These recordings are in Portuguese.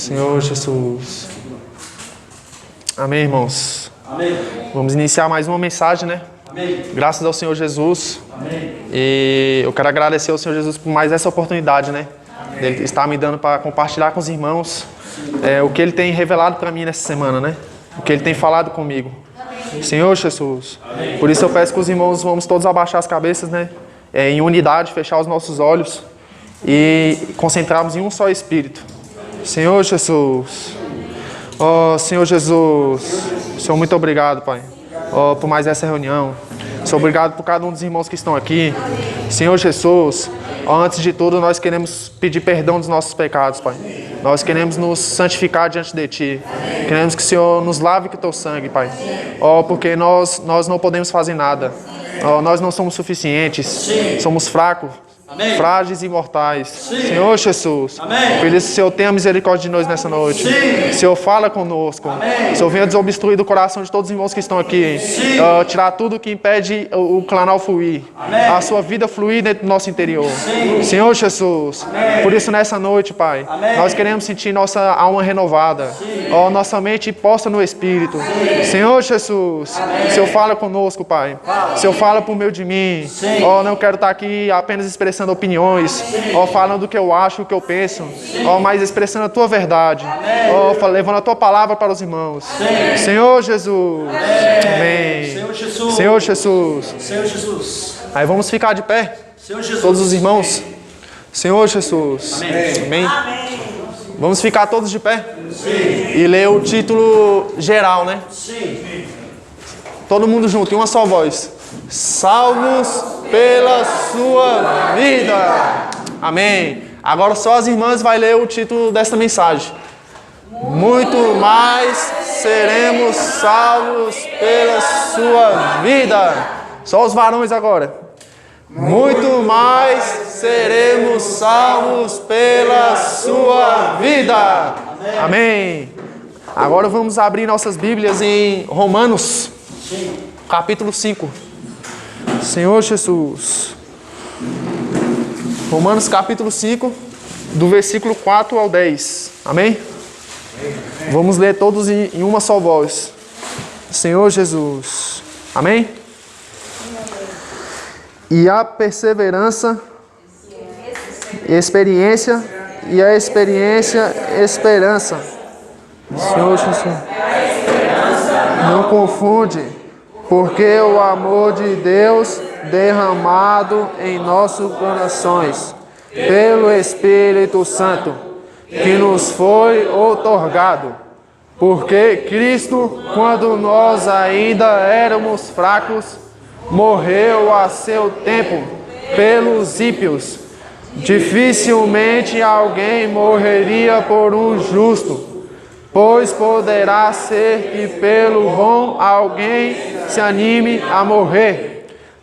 Senhor Jesus. Amém, irmãos? Amém. Vamos iniciar mais uma mensagem, né? Amém. Graças ao Senhor Jesus. Amém. E eu quero agradecer ao Senhor Jesus por mais essa oportunidade, né? Ele está me dando para compartilhar com os irmãos o que Ele tem revelado para mim nessa semana, né? O que Ele tem falado comigo. Senhor Jesus. Amém. Por isso eu peço que os irmãos vamos todos abaixar as cabeças, né? Em unidade, fechar os nossos olhos e concentrarmos em um só Espírito. Senhor Jesus. Oh, Senhor Jesus. Senhor, muito obrigado, Pai. Oh, por mais essa reunião. Senhor, obrigado por cada um dos irmãos que estão aqui. Senhor Jesus, antes de tudo, nós queremos pedir perdão dos nossos pecados, Pai. Nós queremos nos santificar diante de Ti. Queremos que o Senhor nos lave com o Teu sangue, Pai. Oh, porque nós não podemos fazer nada. Oh, nós não somos suficientes. Somos fracos. Amém. Frágeis e mortais. Sim. Senhor Jesus. Amém. Por isso, Senhor, tenha misericórdia de nós nessa noite. Sim. Senhor, fala conosco. Amém. Senhor, venha desobstruir do coração de todos os irmãos que estão aqui. Tirar tudo que impede o canal fluir. Amém. A sua vida fluir dentro do nosso interior. Sim. Senhor Jesus. Amém. Por isso, nessa noite, Pai, Amém. nós queremos sentir nossa alma renovada. Ó, nossa mente posta no Espírito. Senhor Jesus. Amém. Senhor, fala conosco, Pai. Senhor, fala por meio de mim. Ó, não quero estar aqui apenas expressando opiniões. Ó, falando o que eu acho, o que eu penso. Ó, mas expressando a Tua verdade. Ó, levando a Tua palavra para os irmãos. Senhor Jesus. Amém. Senhor Jesus. Senhor Jesus. Senhor Jesus. Aí vamos ficar de pé. Senhor Jesus. Todos os irmãos. Senhor Jesus. Amém. Amém. Vamos ficar todos de pé? Sim. E ler o título geral, né? Sim. Todo mundo junto, em uma só voz. Salvos pela sua vida. Amém. Agora só as irmãs vai ler o título desta mensagem. Muito mais seremos salvos pela sua vida. Só os varões agora. Muito mais seremos salvos pela sua vida. Amém. Agora vamos abrir nossas Bíblias em Romanos, capítulo 5. Senhor Jesus. Romanos capítulo 5, do versículo 4 ao 10. Amém? Vamos ler todos em uma só voz. Senhor Jesus. Amém? E a perseverança, experiência, e a experiência, esperança. Senhor Jesus. Não confunde, porque o amor de Deus derramado em nossos corações, pelo Espírito Santo, que nos foi outorgado. Porque Cristo, quando nós ainda éramos fracos, morreu a seu tempo pelos ímpios. Dificilmente alguém morreria por um justo, pois poderá ser que pelo bom alguém se anime a morrer.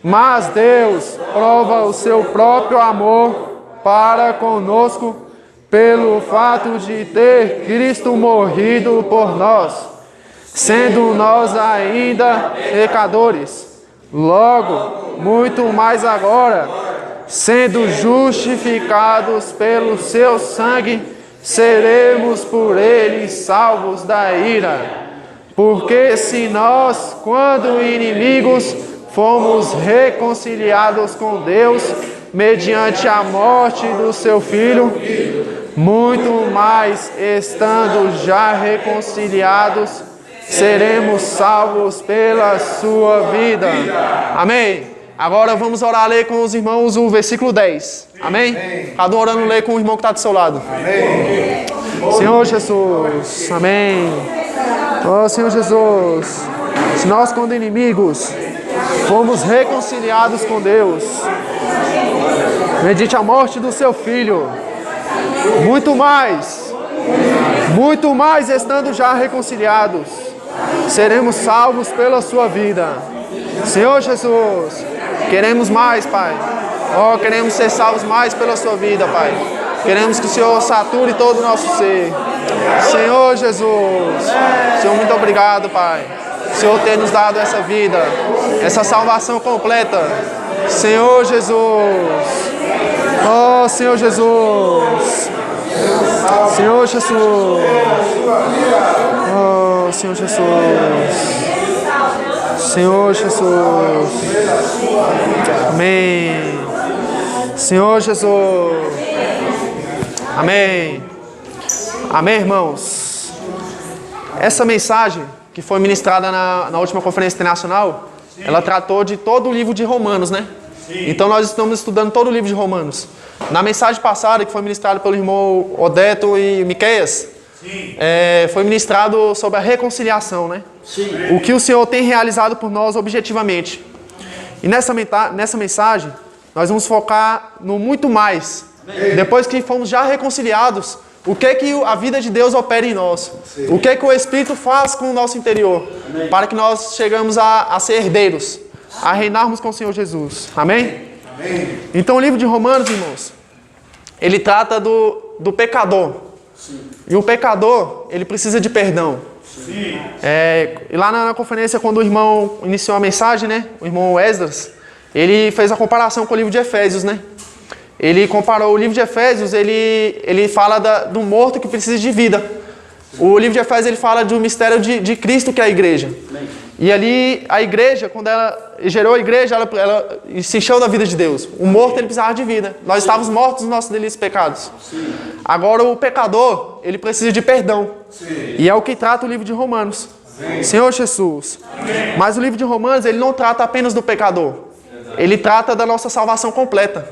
Mas Deus prova o seu próprio amor para conosco pelo fato de ter Cristo morrido por nós, sendo nós ainda pecadores. Logo, muito mais agora, sendo justificados pelo seu sangue, seremos por ele salvos da ira. Porque se nós, quando inimigos, fomos reconciliados com Deus mediante a morte do seu Filho, muito mais, estando já reconciliados, seremos salvos pela sua vida. Amém. Agora vamos orar, ler com os irmãos o versículo 10. Amém? Cada um orando, ler com o irmão que está do seu lado. Amém. Senhor Jesus. Amém. Oh, Senhor Jesus. Se nós, quando inimigos, fomos reconciliados com Deus mediante a morte do seu Filho, muito mais, estando já reconciliados, seremos salvos pela sua vida. Senhor Jesus, queremos mais, Pai. Oh, queremos ser salvos mais pela sua vida, Pai. Queremos que o Senhor sature todo o nosso ser. Senhor Jesus, Senhor, muito obrigado, Pai. Senhor, ter nos dado essa vida, essa salvação completa. Senhor Jesus. Oh, Senhor Jesus. Senhor Jesus. Oh, Senhor Jesus. Senhor Jesus. Amém. Senhor Jesus. Amém. Amém, irmãos. Essa mensagem que foi ministrada na última conferência internacional, ela tratou de todo o livro de Romanos, né? Então nós estamos estudando todo o livro de Romanos. Na mensagem passada, que foi ministrada pelo irmão Odeto e Miqueias, foi ministrado sobre a reconciliação, né? O que o Senhor tem realizado por nós objetivamente. E nessa mensagem, nós vamos focar no muito mais. Depois que fomos já reconciliados, o que a vida de Deus opera em nós? O que o Espírito faz com o nosso interior? Para que nós chegamos a ser herdeiros, a reinarmos com o Senhor Jesus. Amém? Amém. Então o livro de Romanos, irmãos, ele trata do pecador. E o pecador, ele precisa de perdão. E lá na conferência, quando o irmão iniciou a mensagem, né? O irmão Esdras, ele fez a comparação com o livro de Efésios, né? Ele comparou o livro de Efésios, ele fala do morto que precisa de vida. O livro de Efésios, ele fala do mistério de Cristo, que é a igreja. E ali, a igreja, quando ela gerou a igreja, ela se encheu da vida de Deus. O morto, ele precisava de vida. Nós estávamos mortos nos nossos delitos e pecados. Agora, o pecador, ele precisa de perdão. E é o que trata o livro de Romanos. Senhor Jesus. Mas o livro de Romanos, ele não trata apenas do pecador. Ele trata da nossa salvação completa.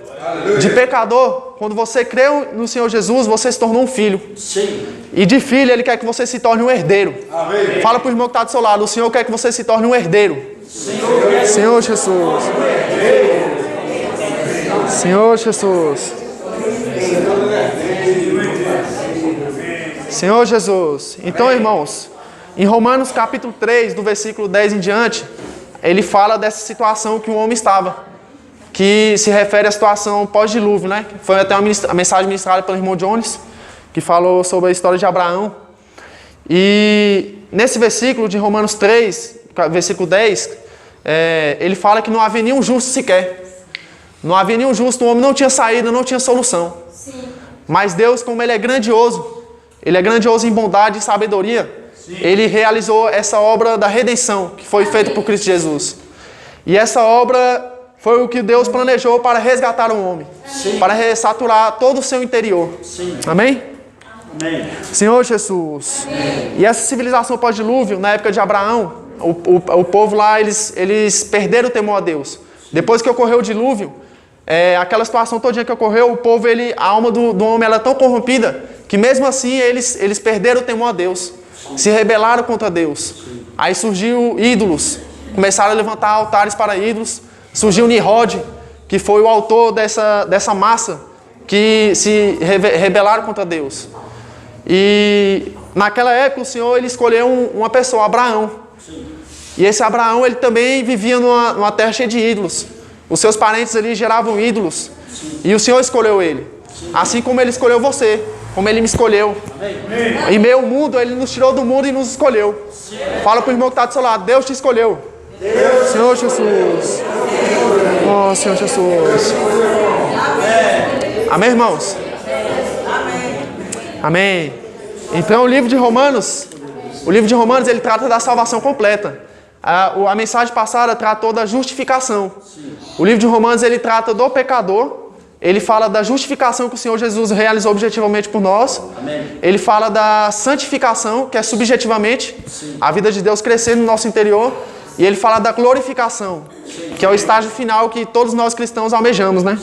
De pecador, quando você creu no Senhor Jesus, você se tornou um filho. E de filho, Ele quer que você se torne um herdeiro. Fala para o irmão que está do seu lado, o Senhor quer que você se torne um herdeiro. Senhor Jesus. Senhor Jesus. Senhor Jesus. Então, irmãos, em Romanos capítulo 3, do versículo 10 em diante, ele fala dessa situação que o homem estava, que se refere à situação pós-dilúvio, né? Foi até a mensagem ministrada pelo irmão Jones, que falou sobre a história de Abraão. E nesse versículo de Romanos 3, versículo 10, ele fala que não havia nenhum justo sequer. Não havia nenhum justo, o homem não tinha saída, não tinha solução. Mas Deus, como Ele é grandioso em bondade e sabedoria, Ele realizou essa obra da redenção, que foi feita por Cristo Jesus. E essa obra foi o que Deus planejou para resgatar o homem. Para restaurar todo o seu interior. Amém? Amém. Senhor Jesus. E essa civilização pós-dilúvio, na época de Abraão, o povo lá, eles perderam o temor a Deus. Depois que ocorreu o dilúvio, aquela situação todinha que ocorreu, o povo, a alma do homem era tão corrompida, que mesmo assim eles perderam o temor a Deus. Se rebelaram contra Deus. Aí surgiu ídolos. Começaram a levantar altares para ídolos. Surgiu Nimrod, que foi o autor dessa massa que se rebelaram contra Deus. E naquela época o Senhor ele escolheu uma pessoa, Abraão. E esse Abraão ele também vivia numa terra cheia de ídolos. Os seus parentes ali geravam ídolos. E o Senhor escolheu ele. Assim como Ele escolheu você. Como Ele me escolheu. Amém. Em meio ao mundo, Ele nos tirou do mundo e nos escolheu. Fala para o irmão que está do seu lado, Deus te escolheu. Deus. Senhor Jesus. Oh, Senhor Jesus. Amém, irmãos? Amém. Então, o livro de Romanos, ele trata da salvação completa. A mensagem passada tratou da justificação. O livro de Romanos, ele trata do pecador. Ele fala da justificação que o Senhor Jesus realizou objetivamente por nós. Amém. Ele fala da santificação, que é subjetivamente a vida de Deus crescer no nosso interior. E ele fala da glorificação, que é o estágio final que todos nós cristãos almejamos, né?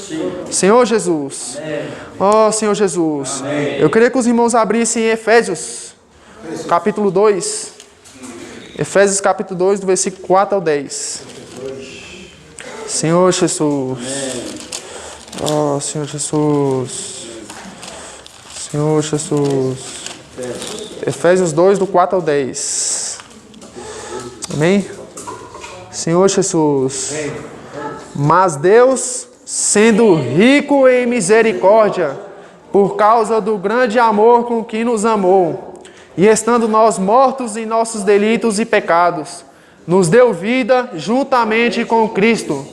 Senhor Jesus. Oh, Senhor Jesus. Amém. Eu queria que os irmãos abrissem em Efésios, capítulo 2. Efésios, capítulo 2, do versículo 4 ao 10. Senhor Jesus. Oh, Senhor Jesus. Senhor Jesus. Efésios 2, do 4 ao 10. Amém? Senhor Jesus. Mas Deus, sendo rico em misericórdia, por causa do grande amor com que nos amou, e estando nós mortos em nossos delitos e pecados, nos deu vida juntamente com Cristo.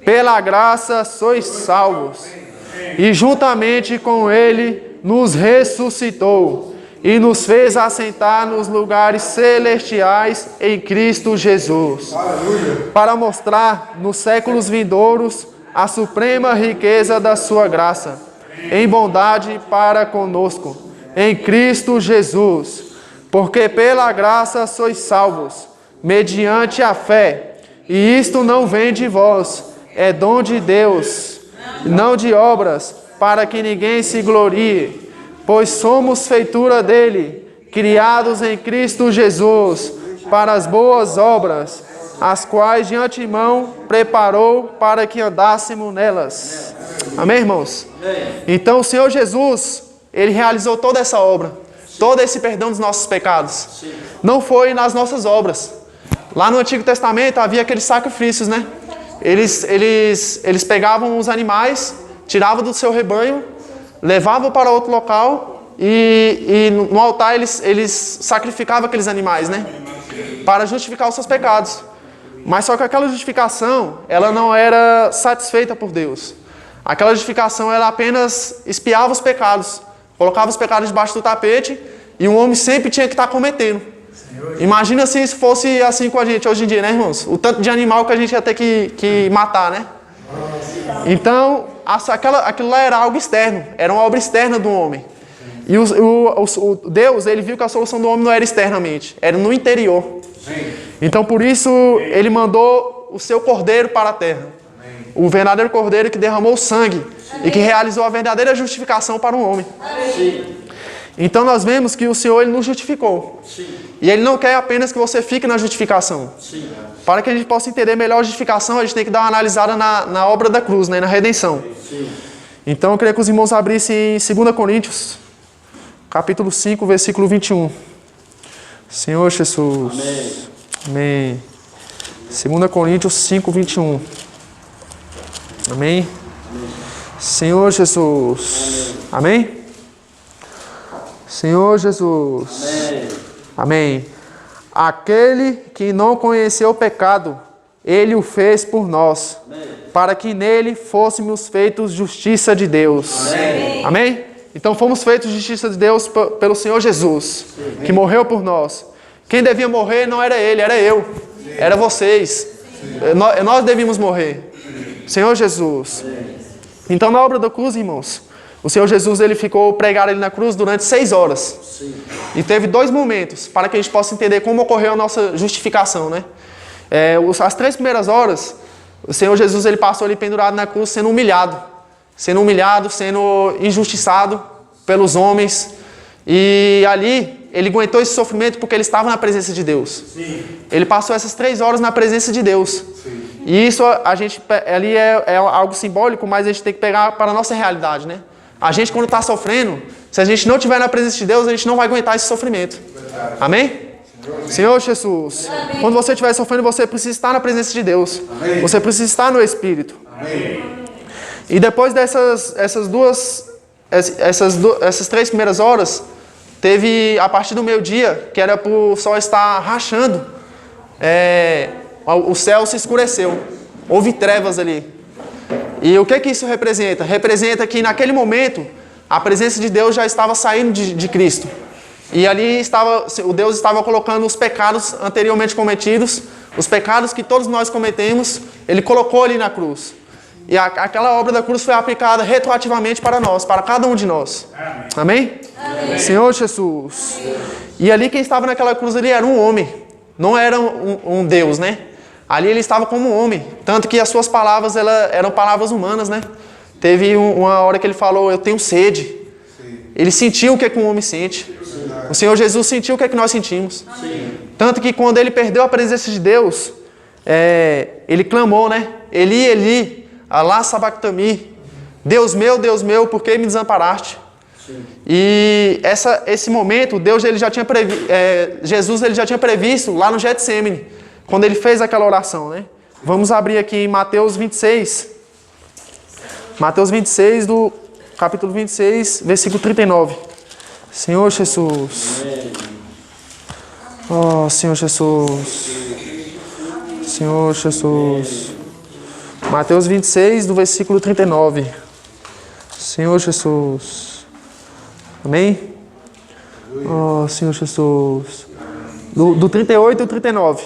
Pela graça sois salvos. E juntamente com Ele nos ressuscitou e nos fez assentar nos lugares celestiais em Cristo Jesus, para mostrar nos séculos vindouros a suprema riqueza da sua graça, em bondade para conosco, em Cristo Jesus, porque pela graça sois salvos, mediante a fé, e isto não vem de vós, é dom de Deus, não de obras, para que ninguém se glorie, pois somos feitura dele, criados em Cristo Jesus, para as boas obras, as quais de antemão preparou para que andássemos nelas. Amém, irmãos? Então o Senhor Jesus, Ele realizou toda essa obra, todo esse perdão dos nossos pecados. Não foi nas nossas obras. Lá no Antigo Testamento havia aqueles sacrifícios, né? Eles pegavam os animais, tiravam do seu rebanho, levavam para outro local e no altar eles sacrificavam aqueles animais, né? Para justificar os seus pecados. Mas só que aquela justificação, ela não era satisfeita por Deus. Aquela justificação, ela apenas espiava os pecados, colocava os pecados debaixo do tapete e um homem sempre tinha que estar cometendo. Imagina se isso fosse assim com a gente hoje em dia, né, irmãos? O tanto de animal que a gente ia ter que matar, né? Então, aquilo lá era algo externo, era uma obra externa do homem. E o Deus, ele viu que a solução do homem não era externamente, era no interior. Então, por isso, ele mandou o seu cordeiro para a terra. O verdadeiro cordeiro que derramou o sangue e que realizou a verdadeira justificação para o homem. Então, nós vemos que o Senhor, ele nos justificou. E ele não quer apenas que você fique na justificação. Para que a gente possa entender melhor a justificação, a gente tem que dar uma analisada na obra da cruz, né, na redenção. Então, eu queria que os irmãos abrissem em 2 Coríntios, capítulo 5, versículo 21. Senhor Jesus. Amém. 2 Coríntios 5, 21. Amém. Senhor Jesus. Amém. Senhor Jesus. Amém. Aquele que não conheceu o pecado, Ele o fez por nós, para que nele fôssemos feitos justiça de Deus. Amém? Então fomos feitos justiça de Deus pelo Senhor Jesus, que morreu por nós. Quem devia morrer não era Ele, era eu, era vocês. Nós devíamos morrer. Senhor Jesus. Então na obra da cruz, irmãos, o Senhor Jesus, ele ficou pregado ali na cruz durante 6 horas. E teve 2 momentos para que a gente possa entender como ocorreu a nossa justificação, né? As 3 primeiras horas, o Senhor Jesus, ele passou ali pendurado na cruz sendo humilhado, sendo injustiçado pelos homens. E ali, ele aguentou esse sofrimento porque ele estava na presença de Deus. Ele passou essas 3 horas na presença de Deus. E isso ali é algo simbólico, mas a gente tem que pegar para a nossa realidade, né? A gente, quando está sofrendo, se a gente não estiver na presença de Deus, a gente não vai aguentar esse sofrimento. Amém? Senhor Jesus, quando você estiver sofrendo, você precisa estar na presença de Deus. Você precisa estar no Espírito. E depois essas 3 primeiras horas, teve a partir do meio-dia, que era para o sol estar rachando, o céu se escureceu. Houve trevas ali. E o que isso representa? Representa que naquele momento a presença de Deus já estava saindo de Cristo. E ali o Deus estava colocando os pecados anteriormente cometidos, os pecados que todos nós cometemos, Ele colocou ali na cruz. E aquela obra da cruz foi aplicada retroativamente para nós, para cada um de nós. Amém? Amém? Senhor Jesus. E ali quem estava naquela cruz ali era um homem, não era um Deus, né? Ali ele estava como um homem, tanto que as suas palavras eram palavras humanas, né? Teve uma hora que ele falou, eu tenho sede. Ele sentiu o que um homem sente. O Senhor Jesus sentiu o que nós sentimos. Tanto que quando ele perdeu a presença de Deus, ele clamou, né? Eli, Eli, alá sabactami. Deus meu, por que me desamparaste? E esse momento, Jesus ele já tinha previsto lá no Getsemane, quando ele fez aquela oração, né? Vamos abrir aqui em Mateus 26. Mateus 26, do capítulo 26, versículo 39. Senhor Jesus. Oh, Senhor Jesus. Senhor Jesus. Mateus 26, do versículo 39. Senhor Jesus. Amém? Oh, Senhor Jesus. Do 38 ao 39.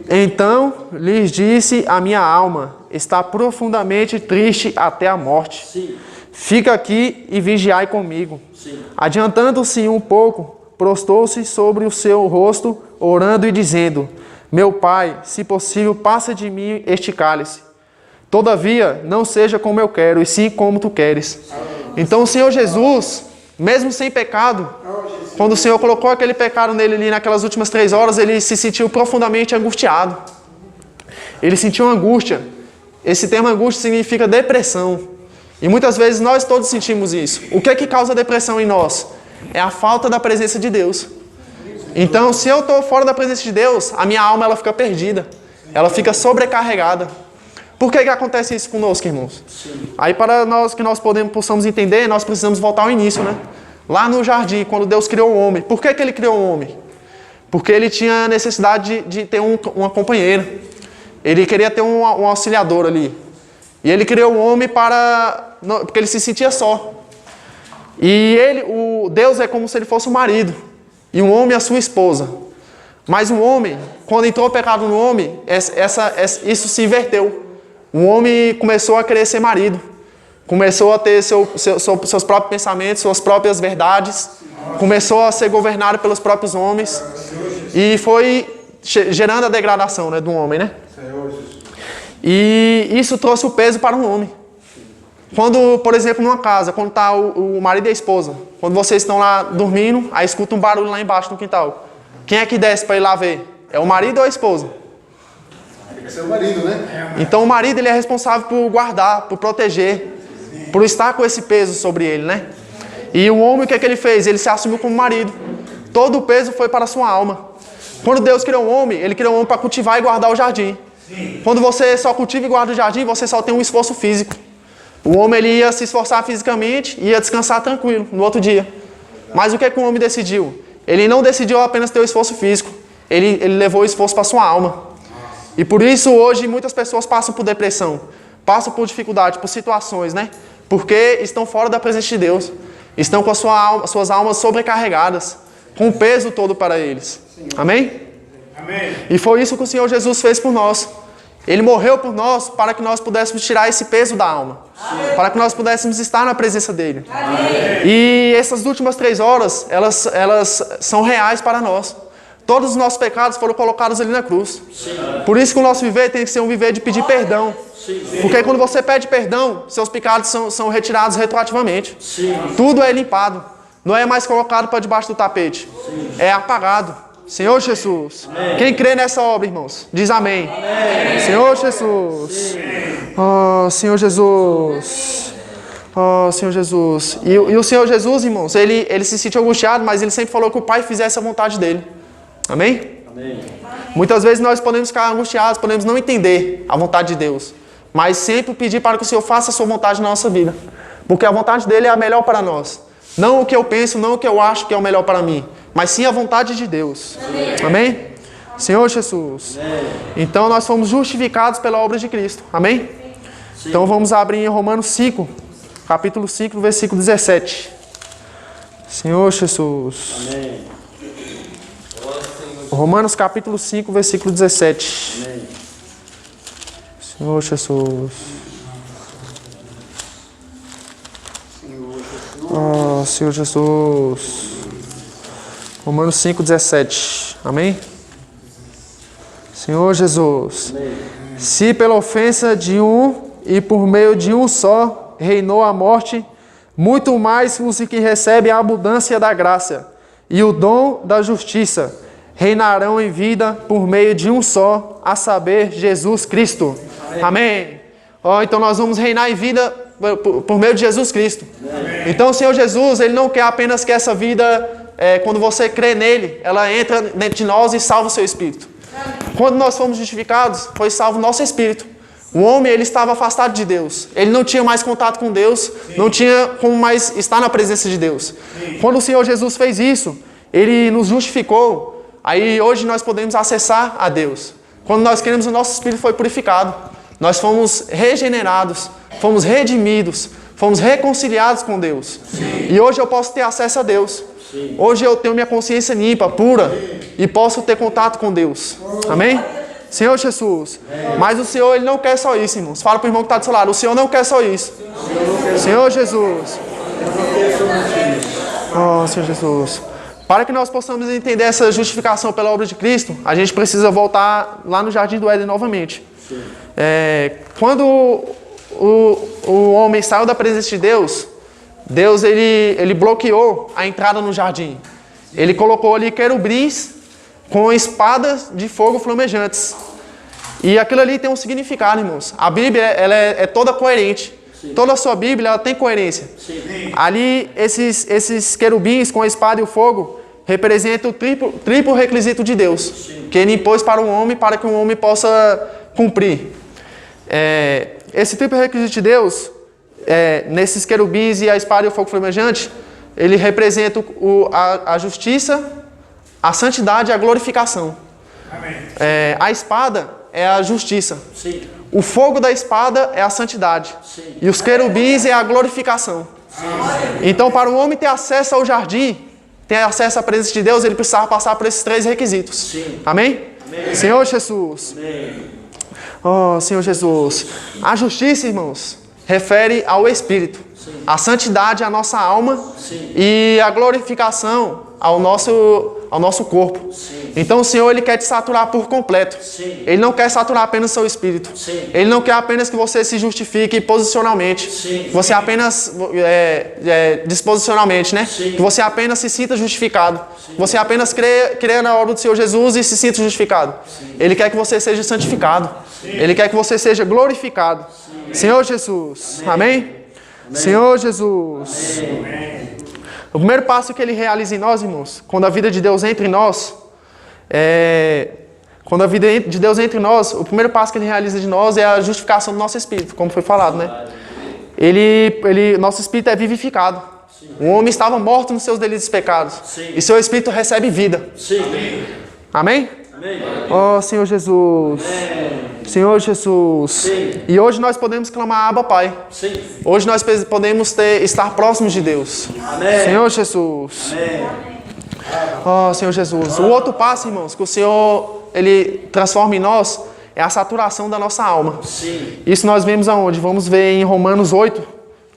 Então lhes disse a minha alma, está profundamente triste até a morte. Sim. Fica aqui e vigiai comigo. Sim. Adiantando-se um pouco, prostou-se sobre o seu rosto, orando e dizendo: Meu Pai, se possível, passa de mim este cálice. Todavia, não seja como eu quero, e sim como tu queres. Então o Senhor Jesus, mesmo sem pecado, quando o Senhor colocou aquele pecado nele ali naquelas últimas 3 horas, ele se sentiu profundamente angustiado. Ele sentiu angústia. Esse termo angústia significa depressão. E muitas vezes nós todos sentimos isso. O que é que causa depressão em nós? É a falta da presença de Deus. Então, se eu estou fora da presença de Deus, a minha alma ela fica perdida. Ela fica sobrecarregada. Por que acontece isso conosco, irmãos? Aí, para nós que nós possamos entender, nós precisamos voltar ao início, né? Lá no jardim, quando Deus criou o homem. Por que ele criou o homem? Porque ele tinha necessidade de ter uma companheira. Ele queria ter um auxiliador ali. E ele criou o homem porque ele se sentia só. E Deus é como se ele fosse o marido. E um homem a sua esposa. Mas o homem, quando entrou o pecado no homem, isso se inverteu. O homem começou a querer ser marido. Começou a ter seus próprios pensamentos, suas próprias verdades. Começou a ser governado pelos próprios homens. E foi gerando a degradação, né, do homem, né? E isso trouxe o peso para um homem. Quando, por exemplo, numa casa, quando está o marido e a esposa, quando vocês estão lá dormindo, aí escuta um barulho lá embaixo no quintal. Quem é que desce para ir lá ver? É o marido ou a esposa? Tem que ser o marido, né? Então o marido ele é responsável por guardar, por proteger, por estar com esse peso sobre ele, né? E o homem, o que é que ele fez? Ele se assumiu como marido. Todo o peso foi para a sua alma. Quando Deus criou o homem, ele criou o homem para cultivar e guardar o jardim. Quando você só cultiva e guarda o jardim, você só tem um esforço físico. O homem ele ia se esforçar fisicamente e ia descansar tranquilo no outro dia. Mas o que é que o homem decidiu? Ele não decidiu apenas ter o esforço físico. Ele levou o esforço para a sua alma. E por isso hoje muitas pessoas passam por depressão. Passam por dificuldade, por situações, né? Porque estão fora da presença de Deus. Estão com suas almas sobrecarregadas. Com o peso todo para eles. Amém? Amém. E foi isso que o Senhor Jesus fez por nós. Ele morreu por nós para que nós pudéssemos tirar esse peso da alma. Amém. Para que nós pudéssemos estar na presença dele. Amém. E essas últimas 3 horas, elas são reais para nós. Todos os nossos pecados foram colocados ali na cruz. Sim. Por isso que o nosso viver tem que ser um viver de pedir perdão. Sim. Porque quando você pede perdão, seus pecados são retirados retroativamente. Sim. Tudo é limpado. Não é mais colocado para debaixo do tapete. Sim. É apagado. Senhor Jesus. Amém. Quem crê nessa obra, irmãos, diz amém. Amém. Senhor Jesus. Sim. Oh, Senhor Jesus. Oh, Senhor Jesus. E o Senhor Jesus, irmãos, ele se sentiu angustiado, mas ele sempre falou que o Pai fizesse a vontade dele. Amém? Amém. Muitas vezes nós podemos ficar angustiados, podemos não entender a vontade de Deus, mas sempre pedir para que o Senhor faça a sua vontade na nossa vida, porque a vontade dele é a melhor para nós. Não o que eu penso, não o que eu acho que é o melhor para mim, mas sim a vontade de Deus. Amém? Amém? Senhor Jesus. Amém. Então nós fomos justificados pela obra de Cristo. Amém? Sim. Então vamos abrir em Romanos 5, capítulo 5, versículo 17. Senhor Jesus. Amém. Romanos capítulo 5, versículo 17. Amém. Senhor Jesus. Oh, Senhor Jesus. Romanos 5, 17. Amém? Senhor Jesus. Amém. Se pela ofensa de um e por meio de um só reinou a morte, muito mais os que recebem a abundância da graça e o dom da justiça reinarão em vida por meio de um só, a saber, Jesus Cristo. Amém. Amém. Oh, então nós vamos reinar em vida por meio de Jesus Cristo. Amém. Então o Senhor Jesus, Ele não quer apenas que essa vida, quando você crê nele, ela entra dentro de nós e salva o seu espírito. Amém. Quando nós fomos justificados, foi salvo o nosso espírito. O homem, ele estava afastado de Deus. Ele não tinha mais contato com Deus. Sim. Não tinha como mais estar na presença de Deus. Sim. Quando o Senhor Jesus fez isso, Ele nos justificou. Aí hoje nós podemos acessar a Deus. Quando nós queremos, o nosso espírito foi purificado. Nós fomos regenerados, fomos redimidos, fomos reconciliados com Deus. E hoje eu posso ter acesso a Deus. Hoje eu tenho minha consciência limpa, pura, e posso ter contato com Deus. Amém? Senhor Jesus. Mas o Senhor, Ele não quer só isso, irmãos. Fala para o irmão que está do seu lado. O Senhor não quer só isso. Senhor Jesus. Oh, Senhor Jesus. Para que nós possamos entender essa justificação pela obra de Cristo, a gente precisa voltar lá no Jardim do Éden novamente. Quando o homem saiu da presença de Deus, Deus ele bloqueou a entrada no jardim. Ele colocou ali querubins com espadas de fogo flamejantes. E aquilo ali tem um significado, irmãos. A Bíblia ela é toda coerente. Toda a sua Bíblia ela tem coerência. Ali, esses querubins com a espada e o fogo representam o triplo requisito de Deus, que Ele impôs para o homem, para que o homem possa cumprir. Esse triplo requisito de Deus, nesses querubins e a espada e o fogo flamejante, ele representa a justiça, a santidade e a glorificação. A espada é a justiça. Sim. O fogo da espada é a santidade. Sim. E os querubins é a glorificação. Sim. Então, para o homem ter acesso ao jardim, ter acesso à presença de Deus, ele precisava passar por esses 3 requisitos. Sim. Amém? Amém? Senhor Jesus. Amém. Oh, Senhor Jesus. A justiça, irmãos, refere ao Espírito. Sim. A santidade à nossa alma. Sim. E a glorificação ao nosso corpo. Sim. Então o Senhor Ele quer te saturar por completo. Sim. Ele não quer saturar apenas o seu espírito. Sim. Ele não quer apenas que você se justifique posicionalmente. Sim. Que você apenas disposicionalmente, né? Sim. Que você apenas se sinta justificado. Sim. Que você apenas crê na obra do Senhor Jesus e se sinta justificado. Sim. Ele quer que você seja santificado. Sim. Ele quer que você seja glorificado. Sim. Senhor Jesus. Amém? Amém? Amém. Senhor Jesus. Amém. O primeiro passo que Ele realiza em nós, irmãos, quando a vida de Deus entra em nós, o primeiro passo que Ele realiza de nós é a justificação do nosso espírito, como foi falado, né? Nosso espírito é vivificado. Sim. O homem estava morto nos seus delitos e pecados. Sim. E seu espírito recebe vida. Sim. Amém? Amém? Oh, Senhor Jesus. Amém. Senhor Jesus. Sim. E hoje nós podemos clamar Abba, Pai. Sim. Hoje nós podemos estar próximos de Deus. Amém. Senhor Jesus. Amém. Oh, Senhor Jesus. O outro passo, irmãos, que o Senhor Ele transforma em nós é a saturação da nossa alma. Sim. Isso nós vemos aonde? Vamos ver em Romanos 8,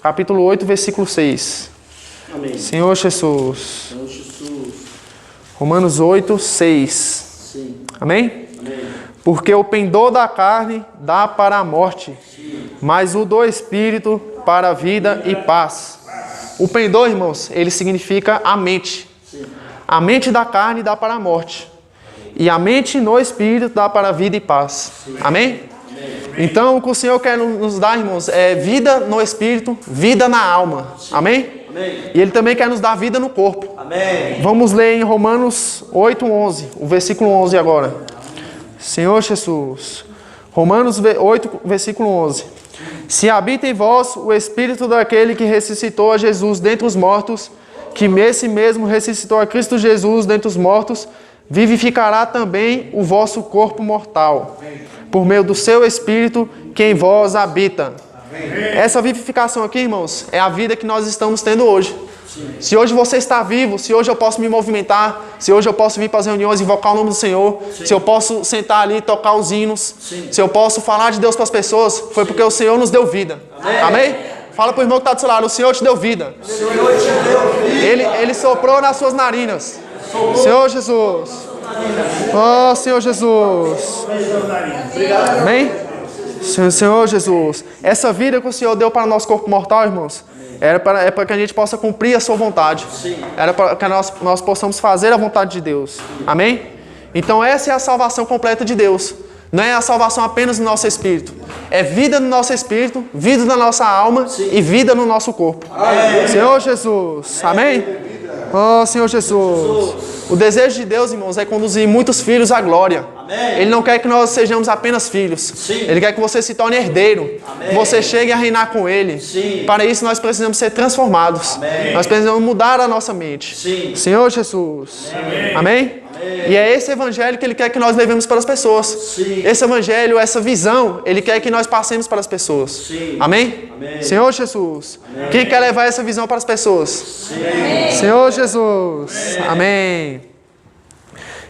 capítulo 8, versículo 6. Amém. Senhor Jesus. Senhor Jesus. Romanos 8, 6. Sim. Amém? Amém. Porque o pendor da carne dá para a morte, sim, mas o do Espírito para a vida e paz. O pendor, irmãos, ele significa a mente. Sim. A mente da carne dá para a morte. E a mente no Espírito dá para a vida e paz. Sim. Amém? Amém? Então, o que o Senhor quer nos dar, irmãos, é vida no Espírito, vida na alma. Sim. Amém? Amém? E Ele também quer nos dar vida no corpo. Amém. Vamos ler em Romanos 8, 11, o versículo 11 agora. Senhor Jesus. Romanos 8, versículo 11. Se habita em vós o Espírito daquele que ressuscitou a Jesus dentre os mortos, que esse mesmo ressuscitou a Cristo Jesus dentre os mortos, vivificará também o vosso corpo mortal, por meio do seu Espírito que em vós habita. Essa vivificação aqui, irmãos, é a vida que nós estamos tendo hoje. Sim. Se hoje você está vivo, se hoje eu posso me movimentar, se hoje eu posso vir para as reuniões e invocar o nome do Senhor, sim, se eu posso sentar ali e tocar os hinos, sim, se eu posso falar de Deus para as pessoas, foi porque o Senhor nos deu vida. Amém? Amém? Fala para o irmão que está do seu lado, o Senhor te deu vida. O Senhor te deu vida. Ele soprou nas suas narinas. Senhor Jesus. Oh, Senhor Jesus. Amém? Senhor Jesus. Essa vida que o Senhor deu para o nosso corpo mortal, irmãos, é para que a gente possa cumprir a sua vontade. Sim. Era para que nós possamos fazer a vontade de Deus. Amém? Então essa é a salvação completa de Deus. Não é a salvação apenas no nosso espírito. É vida no nosso espírito, vida na nossa alma, sim, e vida no nosso corpo. Amém. Senhor Jesus. Amém? Oh, Senhor Jesus. O desejo de Deus, irmãos, é conduzir muitos filhos à glória. Amém. Ele não quer que nós sejamos apenas filhos. Sim. Ele quer que você se torne herdeiro. Amém. Que você chegue a reinar com Ele. Sim. Para isso nós precisamos ser transformados. Amém. Nós precisamos mudar a nossa mente. Sim. Senhor Jesus. Amém? Amém? Amém. E é esse evangelho que Ele quer que nós levemos para as pessoas. Sim. Esse evangelho, essa visão, Ele quer que nós passemos para as pessoas. Sim. Amém? Amém. Senhor Jesus. Amém. Quem quer levar essa visão para as pessoas? Sim. Senhor Jesus. Amém.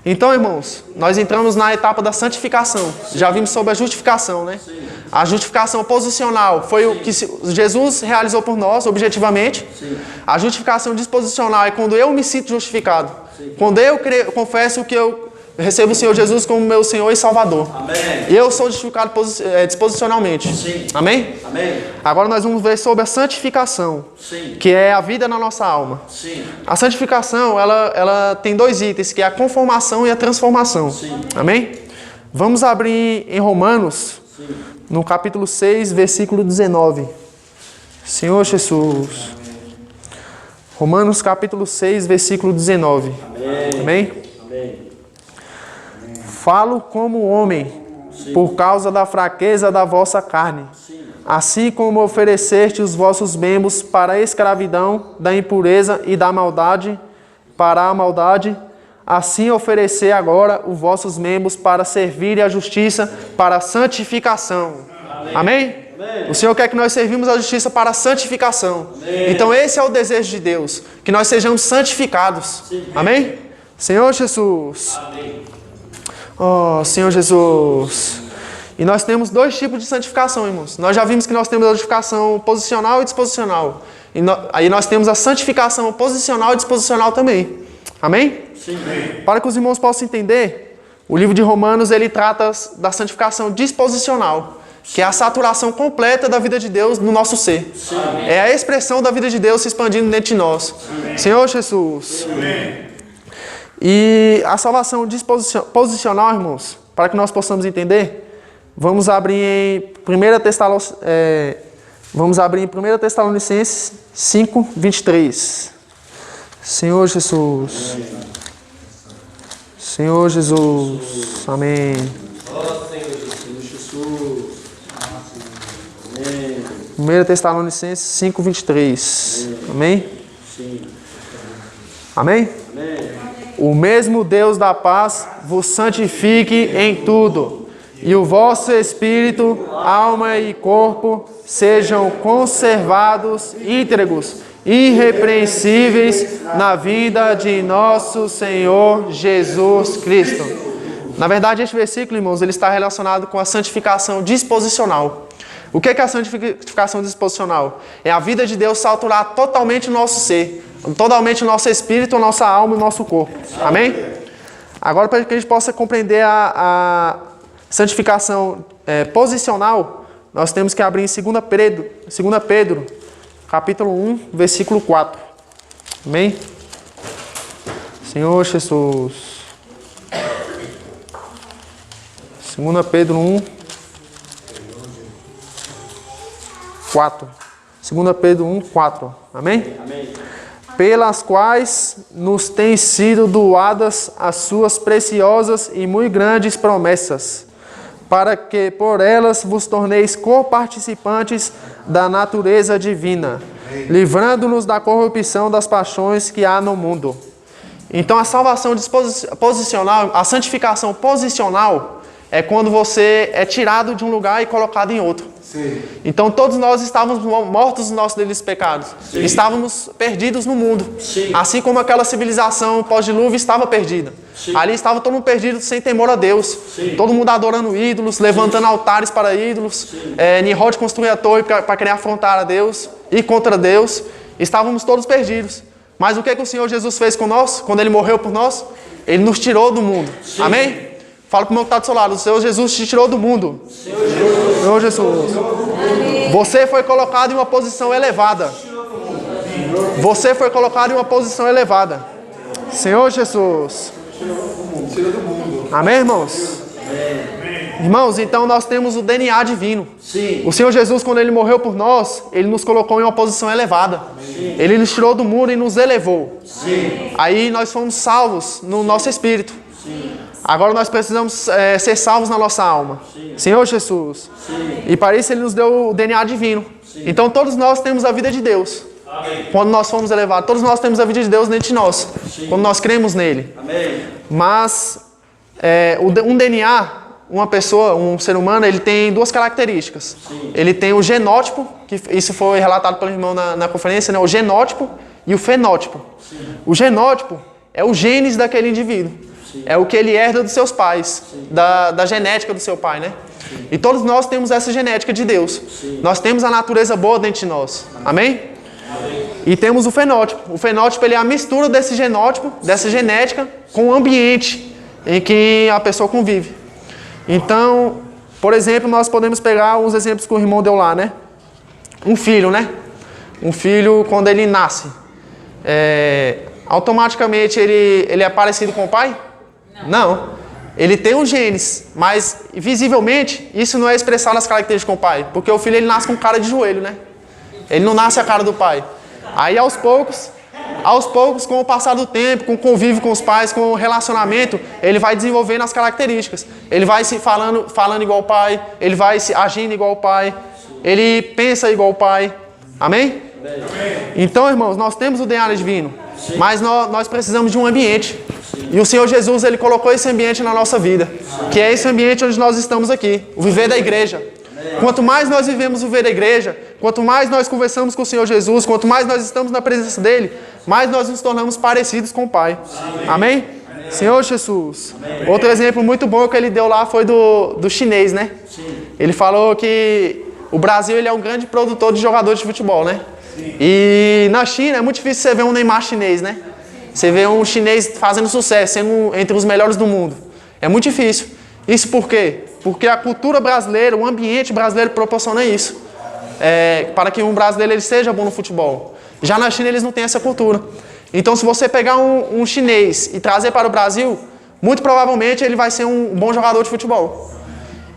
Então, irmãos, nós entramos na etapa da santificação. Já vimos sobre a justificação, né? Sim. A justificação posicional foi o que Jesus realizou por nós, objetivamente. Sim. A justificação disposicional é quando eu me sinto justificado. Sim. Quando eu confesso que eu recebo o Senhor Jesus como meu Senhor e Salvador. Amém. E eu sou justificado disposicionalmente. Sim. Amém? Amém. Agora nós vamos ver sobre a santificação, Sim. que é a vida na nossa alma. Sim. A santificação, ela tem dois itens, que é a conformação e a transformação. Sim. Amém? Vamos abrir em Romanos, Sim. no capítulo 6, versículo 19. Senhor Jesus. Romanos capítulo 6, versículo 19. Amém. Amém? Amém. Falo como homem, por causa da fraqueza da vossa carne. Sim. Assim como ofereceste os vossos membros para a escravidão, da impureza e da maldade, para a maldade, assim oferecer agora os vossos membros para servir a justiça, para a santificação. Amém? Amém. O Senhor quer que nós servimos a justiça para a santificação. Amém. Então esse é o desejo de Deus, que nós sejamos santificados. Sim. Amém? Senhor Jesus. Amém. Oh, Senhor Jesus. E nós temos dois tipos de santificação, irmãos. Nós já vimos que nós temos a santificação posicional e disposicional. Aí nós temos a santificação posicional e disposicional também. Amém? Sim. Para que os irmãos possam entender, o livro de Romanos ele trata da santificação disposicional, que é a saturação completa da vida de Deus no nosso ser. Sim. É a expressão da vida de Deus se expandindo dentro de nós. Senhor Jesus. E a salvação posicional, irmãos, para que nós possamos entender, vamos abrir em 1 Tessalonicenses 5, 23. Senhor Jesus. Senhor Jesus. Amém. Ó Senhor Jesus. Amém. 1 Tessalonicenses 5, 23. Amém? Sim. Amém? Amém. O mesmo Deus da paz vos santifique em tudo, e o vosso espírito, alma e corpo sejam conservados íntegros, irrepreensíveis na vida de nosso Senhor Jesus Cristo. Na verdade, este versículo, irmãos, ele está relacionado com a santificação disposicional. O que é a santificação disposicional? É a vida de Deus saturar totalmente o nosso ser, totalmente o nosso espírito, a nossa alma e o nosso corpo. Amém? Agora, para que a gente possa compreender a santificação posicional, nós temos que abrir em 2 Pedro, capítulo 1, versículo 4. Amém? Senhor Jesus. 2 Pedro 1, 4. 2 Pedro 1, 4. Amém? Amém. Pelas quais nos têm sido doadas as suas preciosas e muito grandes promessas, para que por elas vos torneis coparticipantes da natureza divina, livrando-nos da corrupção das paixões que há no mundo. Então a salvação posicional, a santificação posicional, é quando você é tirado de um lugar e colocado em outro. Sim. Então todos nós estávamos mortos nos nossos delitos e pecados. Sim. Estávamos perdidos no mundo. Sim. Assim como aquela civilização pós-dilúvio estava perdida. Sim. Ali estava todo mundo perdido sem temor a Deus. Sim. Todo mundo adorando ídolos, levantando altares para ídolos. Nimrod construía a torre para querer afrontar a Deus e contra Deus. Estávamos todos perdidos. Mas o que o Senhor Jesus fez com nós? Quando Ele morreu por nós? Ele nos tirou do mundo. Sim. Amém? Fala para o irmão que está do seu lado. O Senhor Jesus te tirou do mundo. Senhor Jesus. Você foi colocado em uma posição elevada. Você foi colocado em uma posição elevada. Senhor Jesus. Tira do mundo. Amém, irmãos? Irmãos, então nós temos o DNA divino. Sim. O Senhor Jesus, quando Ele morreu por nós, Ele nos colocou em uma posição elevada. Sim. Ele nos tirou do mundo e nos elevou. Sim. Aí nós fomos salvos no nosso espírito. Sim. Agora nós precisamos ser salvos na nossa alma. Sim. Senhor Jesus. Sim. E para isso Ele nos deu o DNA divino. Sim. Então todos nós temos a vida de Deus. Quando nós fomos elevados, todos nós temos a vida de Deus dentro de nós. Quando nós cremos nele. Mas um DNA, uma pessoa, um ser humano, ele tem duas características. Ele tem o genótipo, que isso foi relatado pelo irmão na conferência, né? O genótipo e o fenótipo. O genótipo é o genes daquele indivíduo. É o que ele herda dos seus pais, da genética do seu pai, né? E todos nós temos essa genética de Deus. Nós temos a natureza boa dentro de nós. Amém? E temos o fenótipo. O fenótipo ele é a mistura desse genótipo, dessa genética, com o ambiente em que a pessoa convive. Então, por exemplo, nós podemos pegar uns exemplos que o irmão deu lá, né? Um filho, né? Um filho, quando ele nasce, automaticamente ele é parecido com o pai? Não. Ele tem os genes, mas visivelmente isso não é expressado nas características com o pai, porque o filho ele nasce com cara de joelho, né? Ele não nasce a cara do pai. Aí aos poucos, com o passar do tempo, com o convívio com os pais, com o relacionamento, ele vai desenvolvendo as características. Ele vai se falando igual o pai, ele vai se agindo igual o pai, ele pensa igual o pai. Amém? Então, irmãos, nós temos o DNA divino, mas nós precisamos de um ambiente. E o Senhor Jesus, ele colocou esse ambiente na nossa vida, que é esse ambiente onde nós estamos aqui, o viver da igreja. Quanto mais nós vivemos o viver da igreja, quanto mais nós conversamos com o Senhor Jesus, quanto mais nós estamos na presença dele, mais nós nos tornamos parecidos com o Pai. Amém? Senhor Jesus. Outro exemplo muito bom que ele deu lá foi do chinês, né? Ele falou que o Brasil ele é um grande produtor de jogadores de futebol, né? E na China é muito difícil você ver um Neymar chinês, né? Você vê um chinês fazendo sucesso, sendo entre os melhores do mundo. É muito difícil. Isso por quê? Porque a cultura brasileira, o ambiente brasileiro proporciona isso. Para que um brasileiro ele seja bom no futebol. Já na China eles não têm essa cultura. Então se você pegar um chinês e trazer para o Brasil, muito provavelmente ele vai ser um bom jogador de futebol.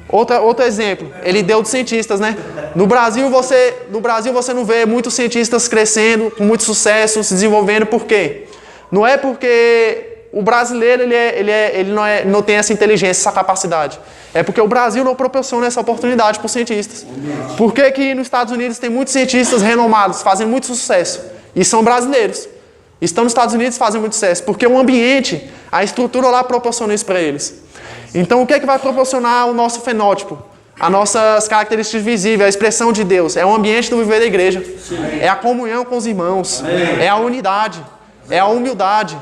Outro exemplo, ele deu de cientistas, né? No Brasil você não vê muitos cientistas crescendo, com muito sucesso, se desenvolvendo. Por quê? Não é porque o brasileiro ele não tem essa inteligência, essa capacidade. É porque o Brasil não proporciona essa oportunidade para os cientistas. Por que que nos Estados Unidos tem muitos cientistas renomados, fazem muito sucesso? E são brasileiros. Estão nos Estados Unidos e fazem muito sucesso. Porque o ambiente, a estrutura lá proporciona isso para eles. Então o que é que vai proporcionar o nosso fenótipo? As nossas características visíveis, a expressão de Deus. É o ambiente do viver da igreja. É a comunhão com os irmãos. É a unidade. É a humildade.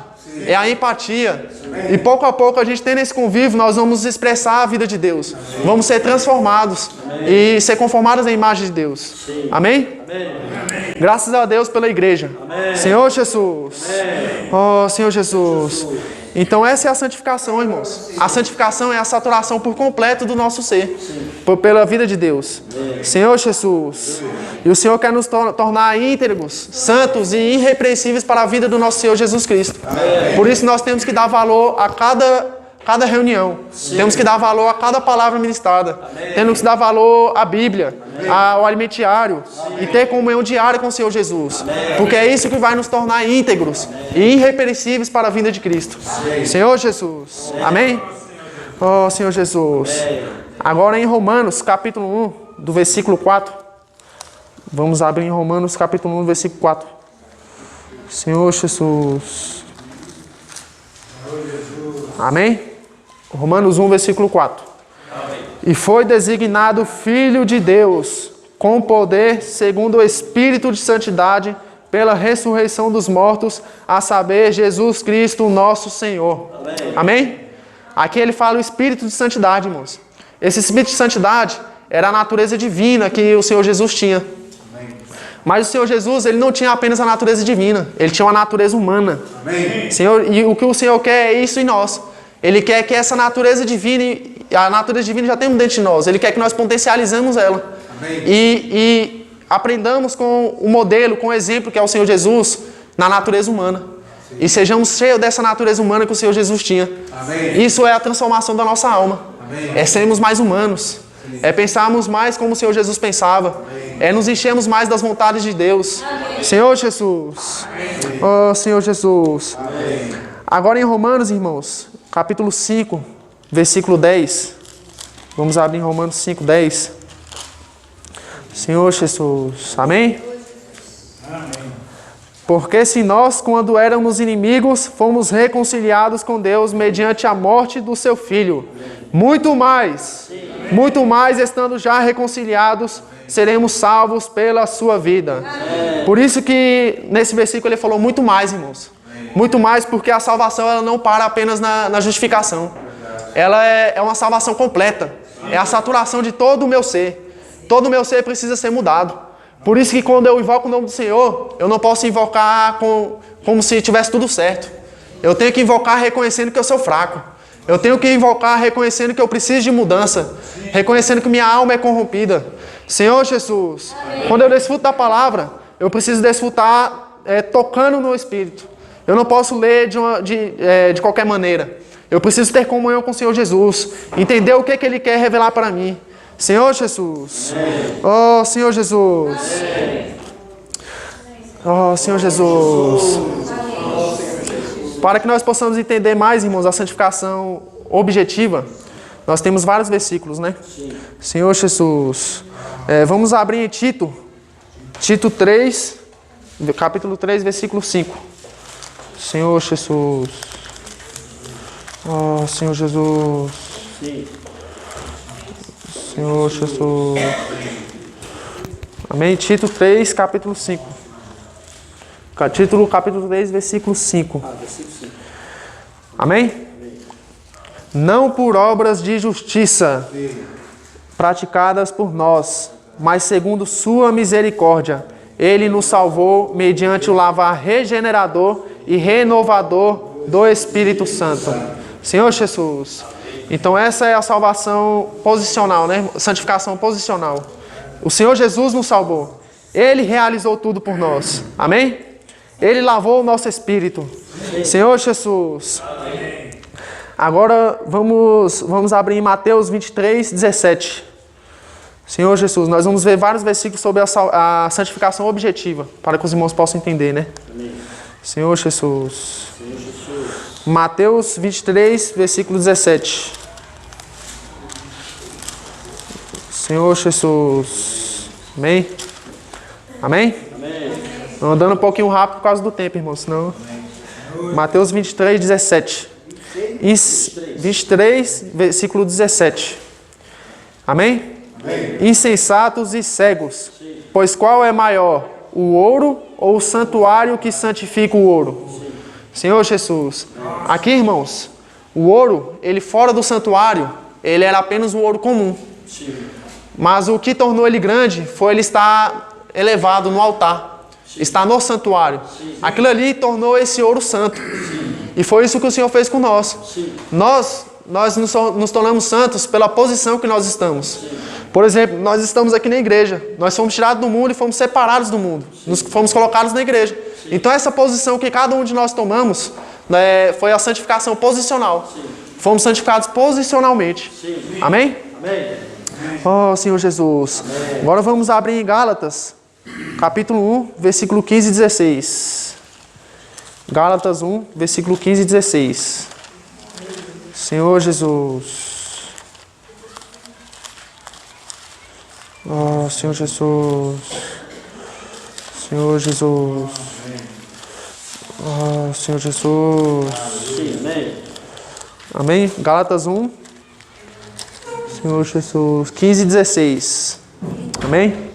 É a empatia. E pouco a pouco a gente tendo esse convívio, nós vamos expressar a vida de Deus. Vamos ser transformados e ser conformados à imagem de Deus. Amém? Graças a Deus pela igreja. Senhor Jesus. Oh, Senhor Jesus. Então essa é a santificação, irmãos. A santificação é a saturação por completo do nosso ser, pela vida de Deus. Senhor Jesus. E o Senhor quer nos tornar íntegros, santos e irrepreensíveis para a vida do nosso Senhor Jesus Cristo. Por isso nós temos que dar valor a cada reunião. Temos que dar valor a cada palavra ministrada. Temos que dar valor à Bíblia, ao alimentiário e ter comunhão diária com o Senhor Jesus. Porque é isso que vai nos tornar íntegros e irrepreensíveis para a vinda de Cristo. Senhor Jesus. Amém? Oh, Senhor Jesus. Agora em Romanos, capítulo 1, do versículo 4. Vamos abrir em Romanos, capítulo 1, versículo 4. Senhor Jesus. Amém? Romanos 1, versículo 4. E foi designado Filho de Deus, com poder, segundo o Espírito de Santidade, pela ressurreição dos mortos, a saber, Jesus Cristo, nosso Senhor. Amém? Aqui ele fala o Espírito de Santidade, irmãos. Esse Espírito de Santidade era a natureza divina que o Senhor Jesus tinha. Mas o Senhor Jesus, ele não tinha apenas a natureza divina, ele tinha uma natureza humana. Senhor, e o que o Senhor quer é isso em nós. Ele quer que essa natureza divina, a natureza divina já temos dentro de nós, ele quer que nós potencializemos ela. E aprendamos com o modelo, com o exemplo que é o Senhor Jesus na natureza humana. E sejamos cheios dessa natureza humana que o Senhor Jesus tinha. Isso é a transformação da nossa alma. É sermos mais humanos. É pensarmos mais como o Senhor Jesus pensava. É nos enchermos mais das vontades de Deus. Senhor Jesus. Oh, Senhor Jesus. Agora em Romanos, irmãos, capítulo 5, versículo 10. Vamos abrir em Romanos 5, 10. Senhor Jesus. Amém? Amém. Porque se nós, quando éramos inimigos, fomos reconciliados com Deus mediante a morte do seu Filho, muito mais, estando já reconciliados, seremos salvos pela sua vida. Por isso que nesse versículo ele falou muito mais, irmãos. Muito mais, porque a salvação ela não para apenas na justificação. Ela é uma salvação completa. É a saturação de todo o meu ser. Todo o meu ser precisa ser mudado. Por isso que quando eu invoco o nome do Senhor, eu não posso invocar como se tivesse tudo certo. Eu tenho que invocar reconhecendo que eu sou fraco. Eu tenho que invocar reconhecendo que eu preciso de mudança. Reconhecendo que minha alma é corrompida. Senhor Jesus, quando eu desfruto da palavra, eu preciso desfrutar tocando no Espírito. Eu não posso ler de qualquer maneira. Eu preciso ter comunhão com o Senhor Jesus. Entender o que Ele quer revelar para mim. Senhor Jesus. Oh, Senhor Jesus. Oh, Senhor Jesus. Para que nós possamos entender mais, irmãos, a santificação objetiva, nós temos vários versículos, né? Senhor Jesus. Vamos abrir em Tito. Tito 3, capítulo 3, versículo 5. Senhor Jesus. Oh, Senhor Jesus. Senhor Jesus. Amém? Tito 3, capítulo 5. Capítulo 3, versículo 5. Amém? Não por obras de justiça praticadas por nós, mas segundo sua misericórdia, Ele nos salvou mediante o lavar regenerador e renovador do Espírito Santo. Senhor Jesus. Então essa é a salvação posicional, né? Santificação posicional. O Senhor Jesus nos salvou. Ele realizou tudo por nós. Amém? Ele lavou o nosso espírito. Senhor Jesus. Agora vamos abrir em Mateus 23, 17. Senhor Jesus, nós vamos ver vários versículos sobre a santificação objetiva, para que os irmãos possam entender, né? Senhor Jesus. Mateus 23, versículo 17. Senhor Jesus. Amém? Amém? Estou andando um pouquinho rápido por causa do tempo, irmão, senão... Mateus 23, 17. 23, versículo 17. Amém? Insensatos e cegos, pois qual é maior, o ouro ou o santuário que santifica o ouro? Senhor Jesus. Aqui, irmãos, o ouro, ele fora do santuário, ele era apenas o ouro comum. Mas o que tornou ele grande foi ele estar elevado no altar. Está no santuário. Aquilo ali tornou esse ouro santo. E foi isso que o Senhor fez com nós. Nós nos tornamos santos pela posição que nós estamos. Por exemplo, nós estamos aqui na igreja. Nós fomos tirados do mundo e fomos separados do mundo. Fomos colocados na igreja. Então essa posição que cada um de nós tomamos, né, foi a santificação posicional. Fomos santificados posicionalmente. Amém? Oh, Senhor Jesus. Agora vamos abrir em Gálatas, capítulo 1, versículo 15 e 16. Gálatas 1, versículo 15 e 16. Senhor Jesus. Oh, Senhor Jesus. Senhor Jesus. Oh, Senhor Jesus. Amém? Gálatas 1. Senhor Jesus. 15 e 16. Amém?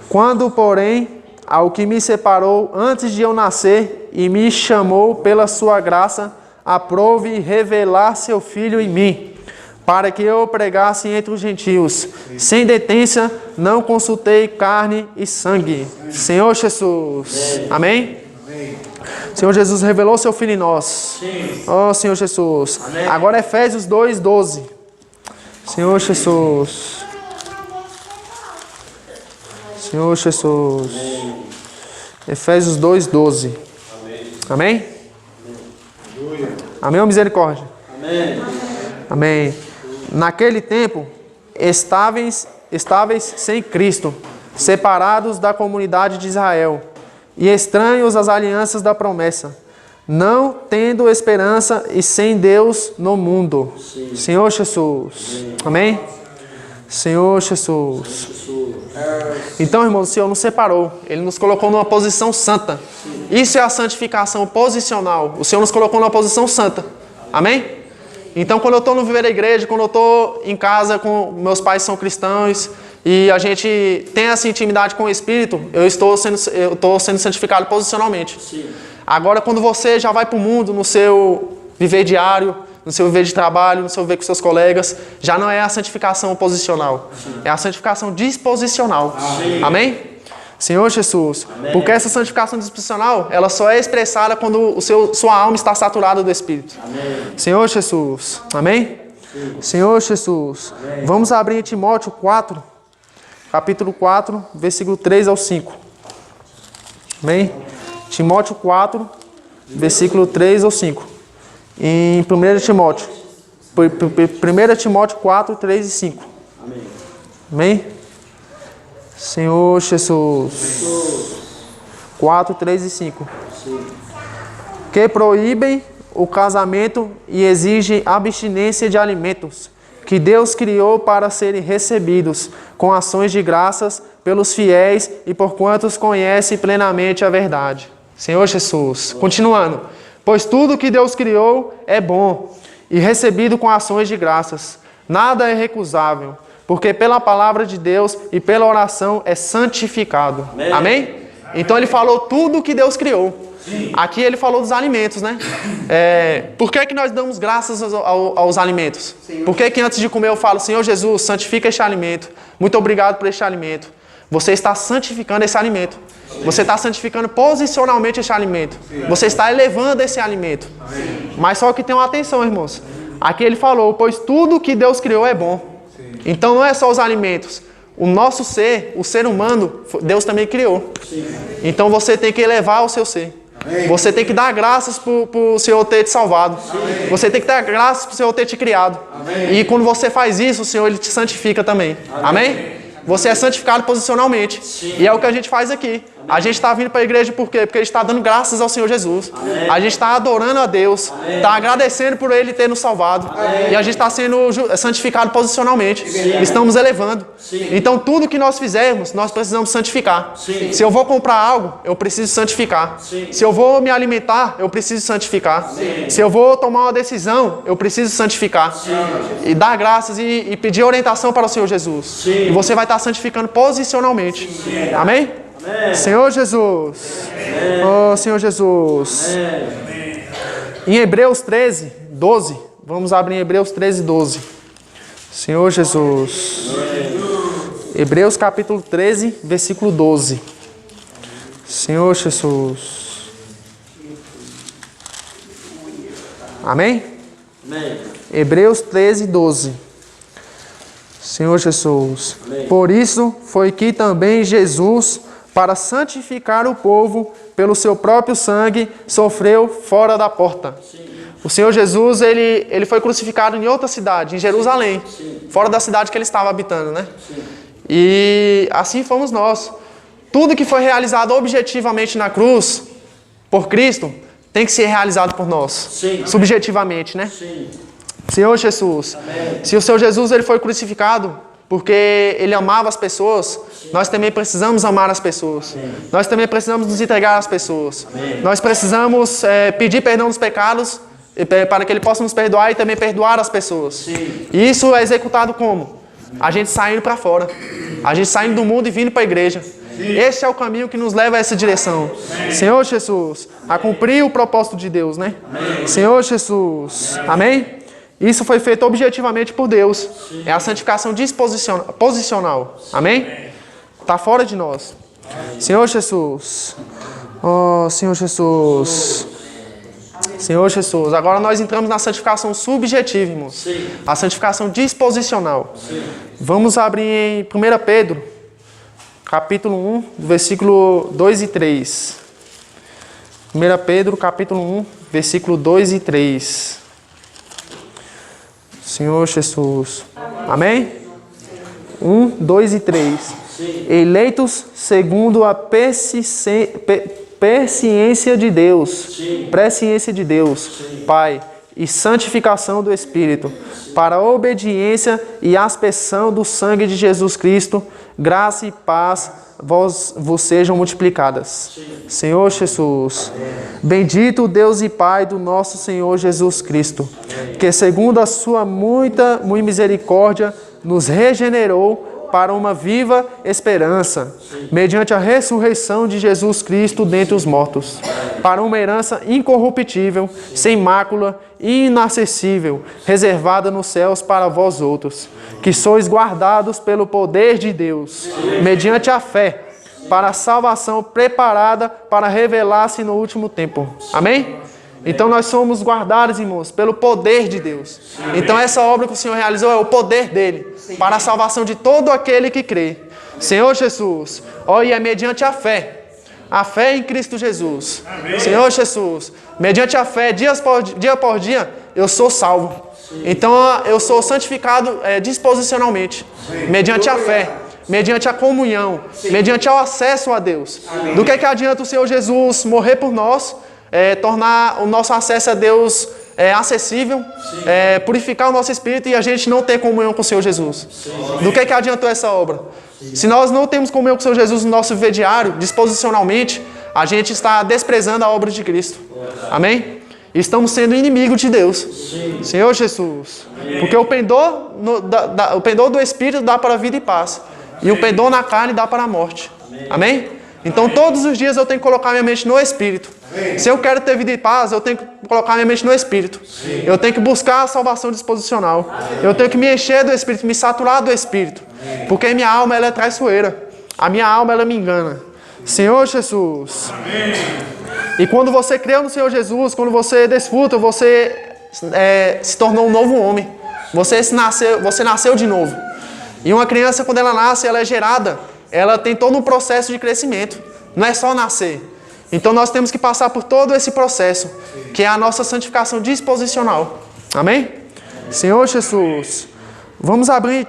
Quando, porém, ao que me separou antes de eu nascer e me chamou pela sua graça, aprove revelar seu Filho em mim, para que eu pregasse entre os gentios. Sem detência, não consultei carne e sangue. Senhor Jesus. Amém? Senhor Jesus revelou seu Filho em nós. Oh, Senhor Jesus. Agora Efésios 2, 12. Senhor Jesus. Senhor Jesus. Efésios 2, 12. Amém? Amém ou misericórdia? Amém. Naquele tempo, estáveis sem Cristo, separados da comunidade de Israel, e estranhos às alianças da promessa, não tendo esperança e sem Deus no mundo. Senhor Jesus. Amém? Senhor Jesus. Então, irmãos, o Senhor nos separou. Ele nos colocou numa posição santa. Isso é a santificação posicional. O Senhor nos colocou numa posição santa. Amém? Então, quando eu estou no viver da igreja, quando eu estou em casa, com meus pais são cristãos, e a gente tem essa intimidade com o Espírito, eu estou sendo santificado posicionalmente. Sim. Agora, quando você já vai para o mundo, no seu viver diário, no seu viver de trabalho, no seu viver com seus colegas, já não é a santificação posicional. Sim. É a santificação disposicional. Sim. Amém? Senhor Jesus, amém. Porque essa santificação disposicional, ela só é expressada quando sua alma está saturada do Espírito. Amém. Senhor Jesus, amém? Sim. Senhor Jesus, amém. Vamos abrir em Timóteo 4, capítulo 4, versículo 3 ao 5. Amém? Timóteo 4, versículo 3 ao 5. Em 1 Timóteo. 1 Timóteo 4, 3 e 5. Amém? Amém? Senhor Jesus. 4, 3 e 5. Que proíbem o casamento e exigem abstinência de alimentos que Deus criou para serem recebidos com ações de graças pelos fiéis e por quantos conhecem plenamente a verdade. Senhor Jesus. Continuando. Pois tudo que Deus criou é bom e recebido com ações de graças. Nada é recusável, porque pela palavra de Deus e pela oração é santificado. Amém? Amém? Então ele falou tudo que Deus criou. Sim. Aqui ele falou dos alimentos, né? Por que nós damos graças aos alimentos? Sim. Por que antes de comer eu falo, Senhor Jesus, santifica este alimento. Muito obrigado por este alimento. Você está santificando esse alimento. Você está santificando posicionalmente esse alimento. Você está elevando esse alimento. Mas só que tem uma atenção, irmãos. Aqui ele falou, pois tudo que Deus criou é bom. Então não é só os alimentos. O nosso ser, o ser humano, Deus também criou. Então você tem que elevar o seu ser. Você tem que dar graças por o Senhor ter te salvado. Você tem que dar graças por o Senhor ter te criado. E quando você faz isso, o Senhor ele te santifica também. Amém? Você é santificado posicionalmente. Sim. E é o que a gente faz aqui. Amém. A gente está vindo para a igreja por quê? Porque a gente está dando graças ao Senhor Jesus. Amém. A gente está adorando a Deus. Está agradecendo por Ele ter nos salvado. Amém. E a gente está sendo santificado posicionalmente. Sim. Estamos elevando. Sim. Então tudo que nós fizermos, nós precisamos santificar. Sim. Se eu vou comprar algo, eu preciso santificar. Sim. Se eu vou me alimentar, eu preciso santificar. Sim. Se eu vou tomar uma decisão, eu preciso santificar. Sim. E dar graças e pedir orientação para o Senhor Jesus. Sim. E você vai estar santificando posicionalmente. Sim. Amém? Amém? Senhor Jesus. Amém. Oh, Senhor Jesus. Amém. Em Hebreus 13, 12. Vamos abrir em Hebreus 13, 12. Senhor Jesus. Amém. Hebreus capítulo 13, versículo 12. Senhor Jesus. Amém? Amém. Hebreus 13, 12. Senhor Jesus. Amém. Por isso foi que também Jesus, para santificar o povo pelo seu próprio sangue, sofreu fora da porta. Sim. O Senhor Jesus, ele foi crucificado em outra cidade, em Jerusalém. Sim. Fora da cidade que ele estava habitando, né? Sim. E assim fomos nós. Tudo que foi realizado objetivamente na cruz, por Cristo, tem que ser realizado por nós. Sim. Subjetivamente, né? Sim. Senhor Jesus, amém. Se o Senhor Jesus ele foi crucificado porque ele amava as pessoas, sim, nós também precisamos amar as pessoas. Amém. Nós também precisamos nos entregar às pessoas. Amém. Nós precisamos pedir perdão dos pecados para que ele possa nos perdoar e também perdoar as pessoas. Sim. E isso é executado como? A gente saindo para fora. A gente saindo do mundo e vindo para a igreja. Sim. Esse é o caminho que nos leva a essa direção. Amém. Senhor Jesus, a cumprir o propósito de Deus, né? Amém. Senhor Jesus, amém? Isso foi feito objetivamente por Deus. Sim. É a santificação posicional. Amém? Está fora de nós. Amém. Senhor Jesus. Oh, Senhor Jesus. Senhor Jesus. Agora nós entramos na santificação subjetiva, irmãos. Sim. A santificação disposicional. Sim. Vamos abrir em 1 Pedro, capítulo 1, versículo 2 e 3. 1 Pedro, capítulo 1, versículo 2 e 3. Senhor Jesus. Amém? 1, 2 e 3. Sim. Eleitos segundo a presciência de Deus. Sim. Presciência de Deus. Sim. Pai. e santificação do Espírito, para a obediência e aspersão do sangue de Jesus Cristo, graça e paz vos sejam multiplicadas. Senhor Jesus, bendito Deus e Pai do nosso Senhor Jesus Cristo, que segundo a sua muita misericórdia nos regenerou para uma viva esperança, mediante a ressurreição de Jesus Cristo dentre os mortos, para uma herança incorruptível, sem mácula e inacessível, reservada nos céus para vós outros, que sois guardados pelo poder de Deus, mediante a fé, para a salvação preparada para revelar-se no último tempo. Amém? Então nós somos guardados, irmãos, pelo poder de Deus. Então essa obra que o Senhor realizou é o poder dele, para a salvação de todo aquele que crê. Senhor Jesus, e é mediante a fé em Cristo Jesus. Amém. Senhor Jesus, mediante a fé, dia por dia, eu sou salvo. Então eu sou santificado disposicionalmente, mediante a fé, mediante a comunhão, mediante o acesso a Deus. Do que adianta o Senhor Jesus morrer por nós, tornar o nosso acesso a Deus acessível, purificar o nosso espírito e a gente não ter comunhão com o Senhor Jesus? Do que adiantou essa obra? Se nós não temos comunhão com o Senhor Jesus no nosso viver diário, disposicionalmente, a gente está desprezando a obra de Cristo. Amém? E estamos sendo inimigos de Deus. Senhor Jesus. Porque o pendor do Espírito dá para a vida e paz. E o pendor na carne dá para a morte. Amém? Então todos os dias eu tenho que colocar minha mente no Espírito. Se eu quero ter vida e paz, eu tenho que colocar minha mente no Espírito. Eu tenho que buscar a salvação disposicional. Eu tenho que me encher do Espírito, me saturar do Espírito. Porque minha alma ela é traiçoeira. A minha alma ela me engana. Senhor Jesus. E quando você creu no Senhor Jesus, quando você desfruta, você se tornou um novo homem. Você nasceu de novo. E uma criança, quando ela nasce, ela é gerada. Ela tem todo um processo de crescimento. Não é só nascer. Então nós temos que passar por todo esse processo, que é a nossa santificação disposicional. Amém? Senhor Jesus. Vamos abrir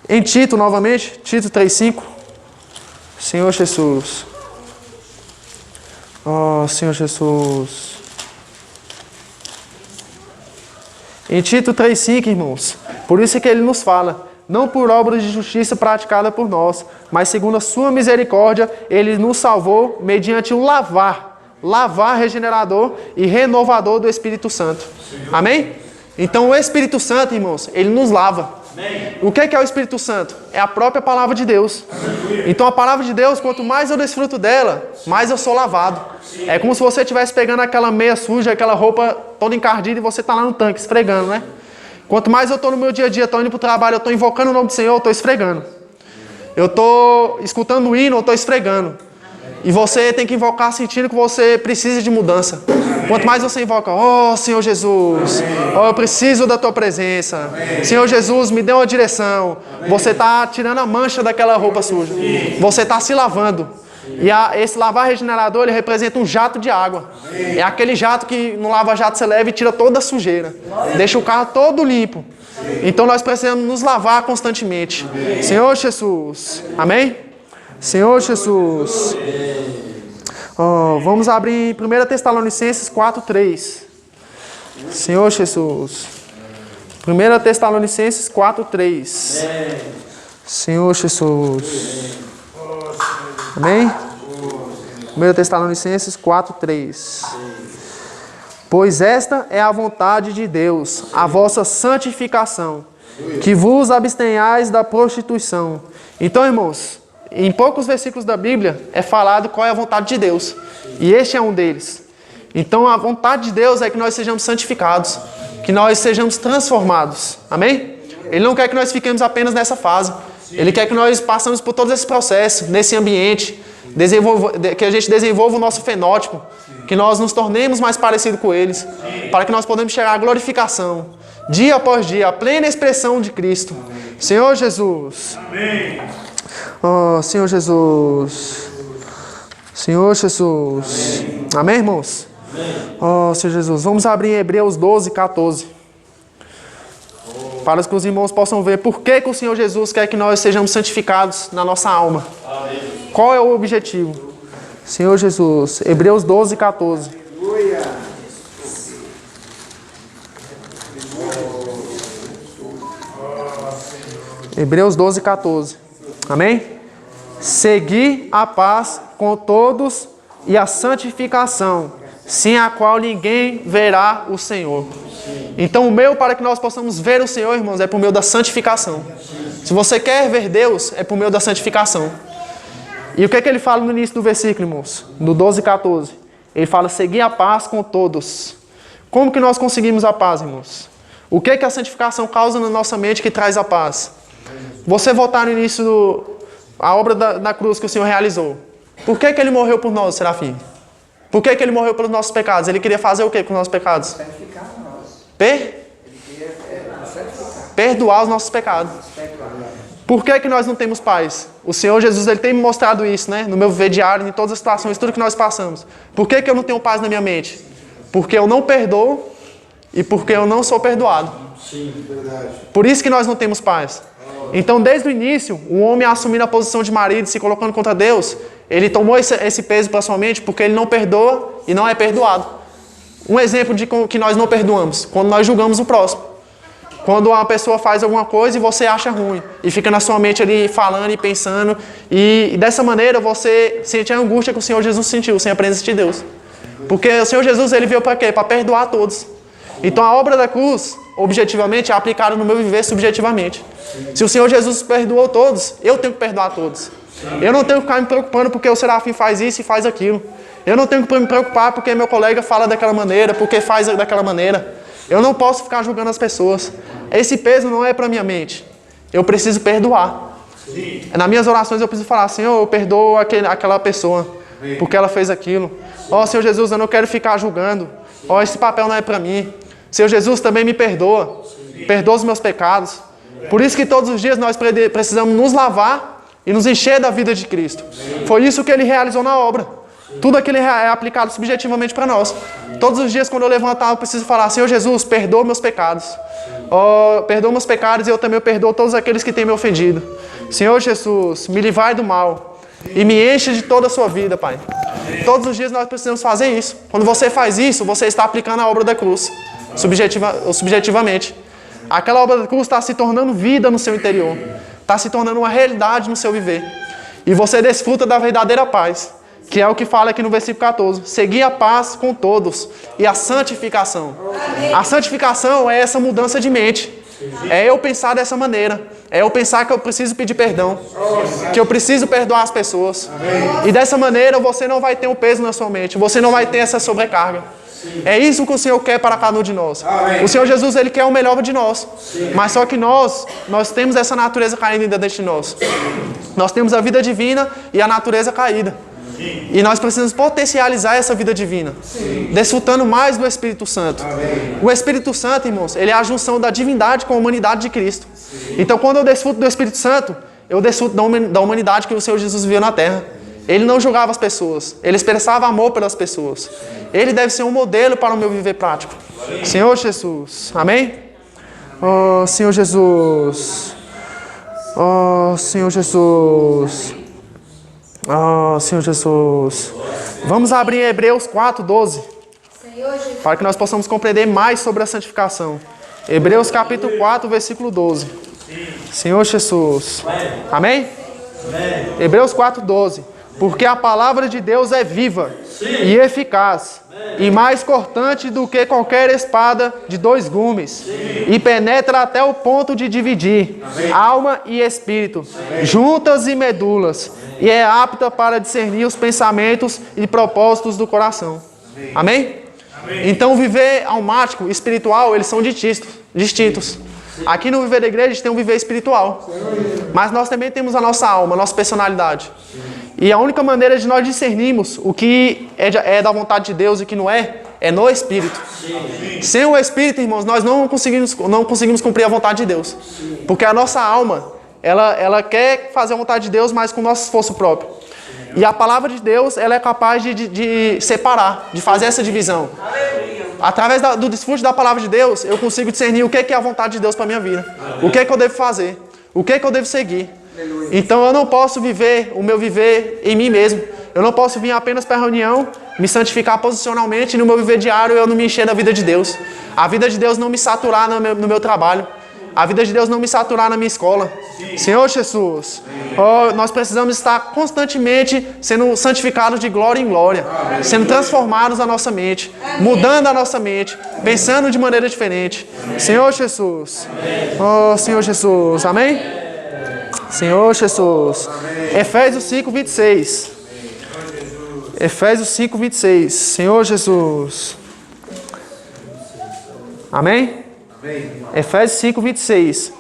em Tito novamente, Tito 3,5. Senhor Jesus. Senhor Jesus. Em Tito 3,5, irmãos. Por isso é que ele nos fala: não por obras de justiça praticada por nós, mas segundo a sua misericórdia, ele nos salvou mediante o lavar regenerador e renovador do Espírito Santo. Amém? Então o Espírito Santo, irmãos, ele nos lava. O que é o Espírito Santo? É a própria palavra de Deus. Então a palavra de Deus, quanto mais eu desfruto dela, mais eu sou lavado. É como se você estivesse pegando aquela meia suja, aquela roupa toda encardida e você está lá no tanque esfregando, né? Quanto mais eu estou no meu dia a dia, estou indo para o trabalho, eu estou invocando o nome do Senhor, eu estou esfregando. Eu estou escutando o hino, eu estou esfregando. E você tem que invocar sentindo que você precisa de mudança. Quanto mais você invoca, Senhor Jesus, eu preciso da Tua presença. Senhor Jesus, me dê uma direção. Você está tirando a mancha daquela roupa suja. Você está se lavando. E esse lavar regenerador, ele representa um jato de água. É aquele jato que no lava-jato você leva e tira toda a sujeira. Deixa o carro todo limpo. Então nós precisamos nos lavar constantemente. Senhor Jesus. Amém? Senhor Jesus. Vamos abrir em 1 Tessalonicenses 4:3. Senhor Jesus. 1 Tessalonicenses 4:3. Senhor Jesus. Amém? 1 Tessalonicenses 4:3. Pois esta é a vontade de Deus, a vossa santificação, que vos abstenhais da prostituição. Então, irmãos, em poucos versículos da Bíblia é falado qual é a vontade de Deus. E este é um deles. Então a vontade de Deus é que nós sejamos santificados, que nós sejamos transformados. Amém? Ele não quer que nós fiquemos apenas nessa fase. Ele quer que nós passemos por todo esse processo, nesse ambiente, que a gente desenvolva o nosso fenótipo, que nós nos tornemos mais parecidos com eles, para que nós possamos chegar à glorificação, dia após dia, a plena expressão de Cristo. Senhor Jesus. Amém. Senhor Jesus. Senhor Jesus. Amém, irmãos? Senhor Jesus. Vamos abrir em Hebreus 12:14. Para que os irmãos possam ver por que o Senhor Jesus quer que nós sejamos santificados na nossa alma. Qual é o objetivo? Senhor Jesus. Hebreus 12:14. Hebreus 12, 14. Amém? Segui a paz com todos e a santificação, sem a qual ninguém verá o Senhor. Então, o meio para que nós possamos ver o Senhor, irmãos, é por meio da santificação. Se você quer ver Deus, é por meio da santificação. E o que é que ele fala no início do versículo, irmãos? No 12, 14. Ele fala, segui a paz com todos. Como que nós conseguimos a paz, irmãos? O que é que a santificação causa na nossa mente que traz a paz? Você voltar no início a obra da cruz que o Senhor realizou. Por que ele morreu por nós, Serafim? Por que ele morreu pelos nossos pecados? Ele queria fazer o que com os nossos pecados? Santificar nós. Perdoar os nossos pecados. Por que nós não temos paz? O Senhor Jesus, ele tem me mostrado isso, né? No meu viver diário, em todas as situações, tudo que nós passamos. Por que eu não tenho paz na minha mente? Porque eu não perdoo e porque eu não sou perdoado. Sim, verdade. Por isso que nós não temos paz. Então, desde o início, o homem assumindo a posição de marido, se colocando contra Deus, ele tomou esse peso para sua mente porque ele não perdoa e não é perdoado. Um exemplo de que nós não perdoamos, quando nós julgamos o próximo. Quando uma pessoa faz alguma coisa e você acha ruim, e fica na sua mente ali falando e pensando, e dessa maneira você sente a angústia que o Senhor Jesus sentiu, sem a presença de Deus. Porque o Senhor Jesus, ele veio para quê? Para perdoar a todos. Então a obra da cruz, objetivamente, é aplicada no meu viver subjetivamente. Se o Senhor Jesus perdoou todos, eu tenho que perdoar todos. Eu não tenho que ficar me preocupando porque o Serafim faz isso e faz aquilo. Eu não tenho que me preocupar porque meu colega fala daquela maneira, porque faz daquela maneira. Eu não posso ficar julgando as pessoas. Esse peso não é para minha mente. Eu preciso perdoar. Nas minhas orações eu preciso falar, Senhor, eu perdoo aquela pessoa porque ela fez aquilo. Ó, Senhor Jesus, eu não quero ficar julgando. Ó, esse papel não é para mim. Senhor Jesus, também me perdoa. Perdoa os meus pecados. Por isso que todos os dias nós precisamos nos lavar e nos encher da vida de Cristo. Foi isso que ele realizou na obra. Tudo aquilo é aplicado subjetivamente para nós. Todos os dias, quando eu levantar, eu preciso falar, Senhor Jesus, perdoa meus pecados. Oh, perdoa meus pecados e eu também perdoo todos aqueles que têm me ofendido. Senhor Jesus, me livrai do mal e me enche de toda a sua vida, Pai. Todos os dias nós precisamos fazer isso. Quando você faz isso, você está aplicando a obra da cruz, subjetivamente. Aquela obra da cruz está se tornando vida no seu interior. Está se tornando uma realidade no seu viver. E você desfruta da verdadeira paz, que é o que fala aqui no versículo 14. Seguir a paz com todos e a santificação. A santificação é essa mudança de mente. É eu pensar dessa maneira. É eu pensar que eu preciso pedir perdão. Que eu preciso perdoar as pessoas. E dessa maneira você não vai ter um peso na sua mente. Você não vai ter essa sobrecarga. É isso que o Senhor quer para cada um de nós. O Senhor Jesus, ele quer o melhor de nós. Mas só que nós temos essa natureza caída dentro de nós. Nós temos a vida divina e a natureza caída. E nós precisamos potencializar essa vida divina, desfrutando mais do Espírito Santo. O Espírito Santo, irmãos, ele é a junção da divindade com a humanidade de Cristo. Então, quando eu desfruto do Espírito Santo, eu desfruto da humanidade que o Senhor Jesus viveu na terra. Ele não julgava as pessoas, ele expressava amor pelas pessoas. Ele deve ser um modelo para o meu viver prático. Senhor Jesus, amém? Oh, Senhor Jesus. Oh, Senhor Jesus. Oh, Senhor Jesus. Vamos abrir em Hebreus 4:12. Para que nós possamos compreender mais sobre a santificação. Hebreus capítulo 4, versículo 12. Senhor Jesus. Amém? Hebreus 4:12. Porque a palavra de Deus é viva e eficaz e mais cortante do que qualquer espada de 2 gumes e penetra até o ponto de dividir alma e espírito, juntas e medulas, e é apta para discernir os pensamentos e propósitos do coração. Amém? Então, o viver almático, espiritual, eles são distintos. Aqui no viver da igreja, a gente tem um viver espiritual. Mas nós também temos a nossa alma, a nossa personalidade. E a única maneira de nós discernirmos o que é da vontade de Deus e o que não é no Espírito. Sem o Espírito, irmãos, nós não conseguimos cumprir a vontade de Deus. Porque a nossa alma, ela quer fazer a vontade de Deus, mas com o nosso esforço próprio. E a palavra de Deus, ela é capaz de separar, de fazer essa divisão. Através do desfrute da palavra de Deus, eu consigo discernir o que é a vontade de Deus para a minha vida. O que eu devo fazer. O que eu devo seguir. Então eu não posso viver o meu viver em mim mesmo. Eu não posso vir apenas para a reunião, me santificar posicionalmente e no meu viver diário eu não me encher da vida de Deus. A vida de Deus não me saturar no meu trabalho. A vida de Deus não me saturar na minha escola. Senhor Jesus, nós precisamos estar constantemente sendo santificados de glória em glória, sendo transformados a nossa mente, mudando a nossa mente, pensando de maneira diferente. Senhor Jesus, Senhor Jesus, amém? Senhor Jesus. Efésios 5, 26. Efésios 5, 26. Senhor Jesus. Amém? Efésios 5, 26.